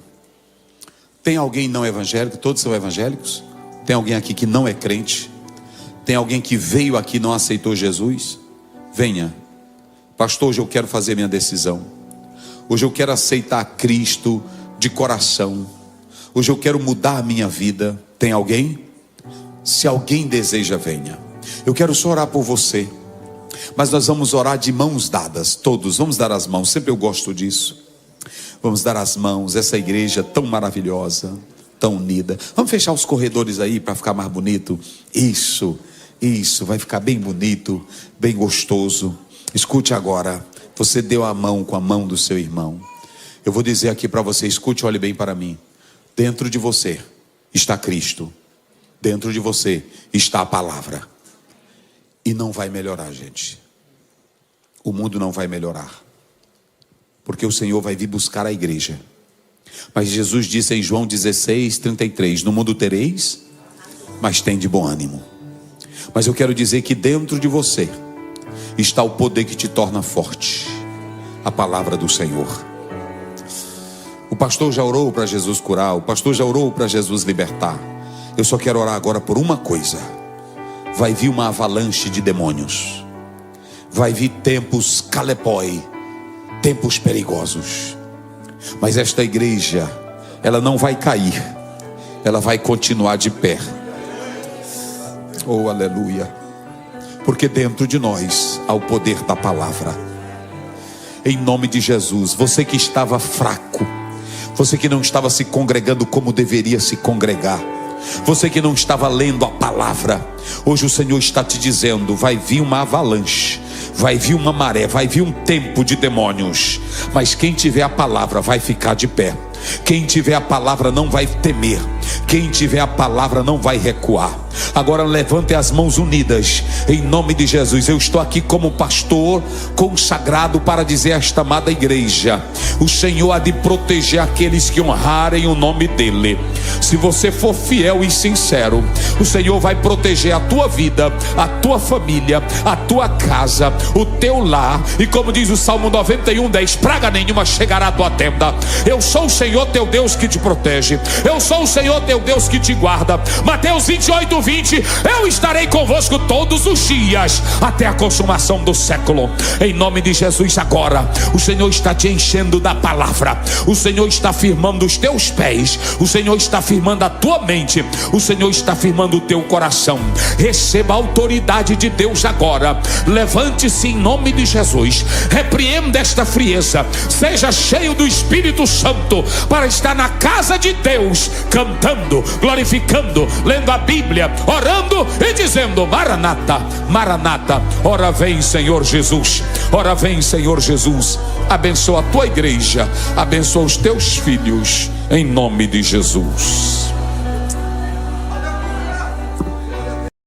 Tem alguém não evangélico? Todos são evangélicos? Tem alguém aqui que não é crente? Tem alguém que veio aqui e não aceitou Jesus? Venha. Pastor, hoje eu quero fazer minha decisão. Hoje eu quero aceitar Cristo de coração. Hoje eu quero mudar a minha vida. Tem alguém? Se alguém deseja, venha. Eu quero só orar por você. Mas nós vamos orar de mãos dadas. Todos, vamos dar as mãos. Sempre eu gosto disso. Vamos dar as mãos. Essa igreja tão maravilhosa, tão unida. Vamos fechar os corredores aí para ficar mais bonito. Isso, vai ficar bem bonito, bem gostoso. Escute agora. Você deu a mão com a mão do seu irmão. Eu vou dizer aqui para você, escute, olhe bem para mim. Dentro de você está Cristo. Dentro de você está a palavra. E não vai melhorar, gente. O mundo não vai melhorar. Porque o Senhor vai vir buscar a igreja. Mas Jesus disse em João 16:33, no mundo tereis, mas tem de bom ânimo. Mas eu quero dizer que dentro de você está o poder que te torna forte. A palavra do Senhor. O pastor já orou para Jesus curar. O pastor já orou para Jesus libertar. Eu só quero orar agora por uma coisa. Vai vir uma avalanche de demônios. Vai vir tempos calepói, tempos perigosos. Mas esta igreja, ela não vai cair. Ela vai continuar de pé. Oh, aleluia. Porque dentro de nós há o poder da palavra. em nome de Jesus. Você que estava fraco, você que não estava se congregando como deveria se congregar, você que não estava lendo a palavra, hoje o Senhor está te dizendo: vai vir uma avalanche, vai vir uma maré, vai vir um tempo de demônios, mas quem tiver a palavra vai ficar de pé. Quem tiver a palavra não vai temer. Quem tiver a palavra não vai recuar. Agora levante as mãos unidas em nome de Jesus. Eu estou aqui como pastor consagrado para dizer a esta amada igreja: o Senhor há de proteger aqueles que honrarem o nome dele. Se você for fiel e sincero, o Senhor vai proteger a tua vida, a tua família, a tua casa, o teu lar. E como diz o Salmo 91:10, praga nenhuma chegará à tua tenda. Eu sou o Senhor teu Deus que te protege. Eu sou o Senhor teu Deus que te guarda. Mateus 28:20, eu estarei convosco todos os dias até a consumação do século. Em nome de Jesus, agora o Senhor está te enchendo da palavra. O Senhor está firmando os teus pés. O Senhor está firmando a tua mente. O Senhor está firmando o teu coração. Receba a autoridade de Deus agora. Levante-se em nome de Jesus. Repreenda esta frieza. Seja cheio do Espírito Santo para estar na casa de Deus, cantando, glorificando, lendo a Bíblia, orando e dizendo: Maranata, Maranata. Ora vem, Senhor Jesus. Ora vem, Senhor Jesus. Abençoa a tua igreja, abençoa os teus filhos, em nome de Jesus.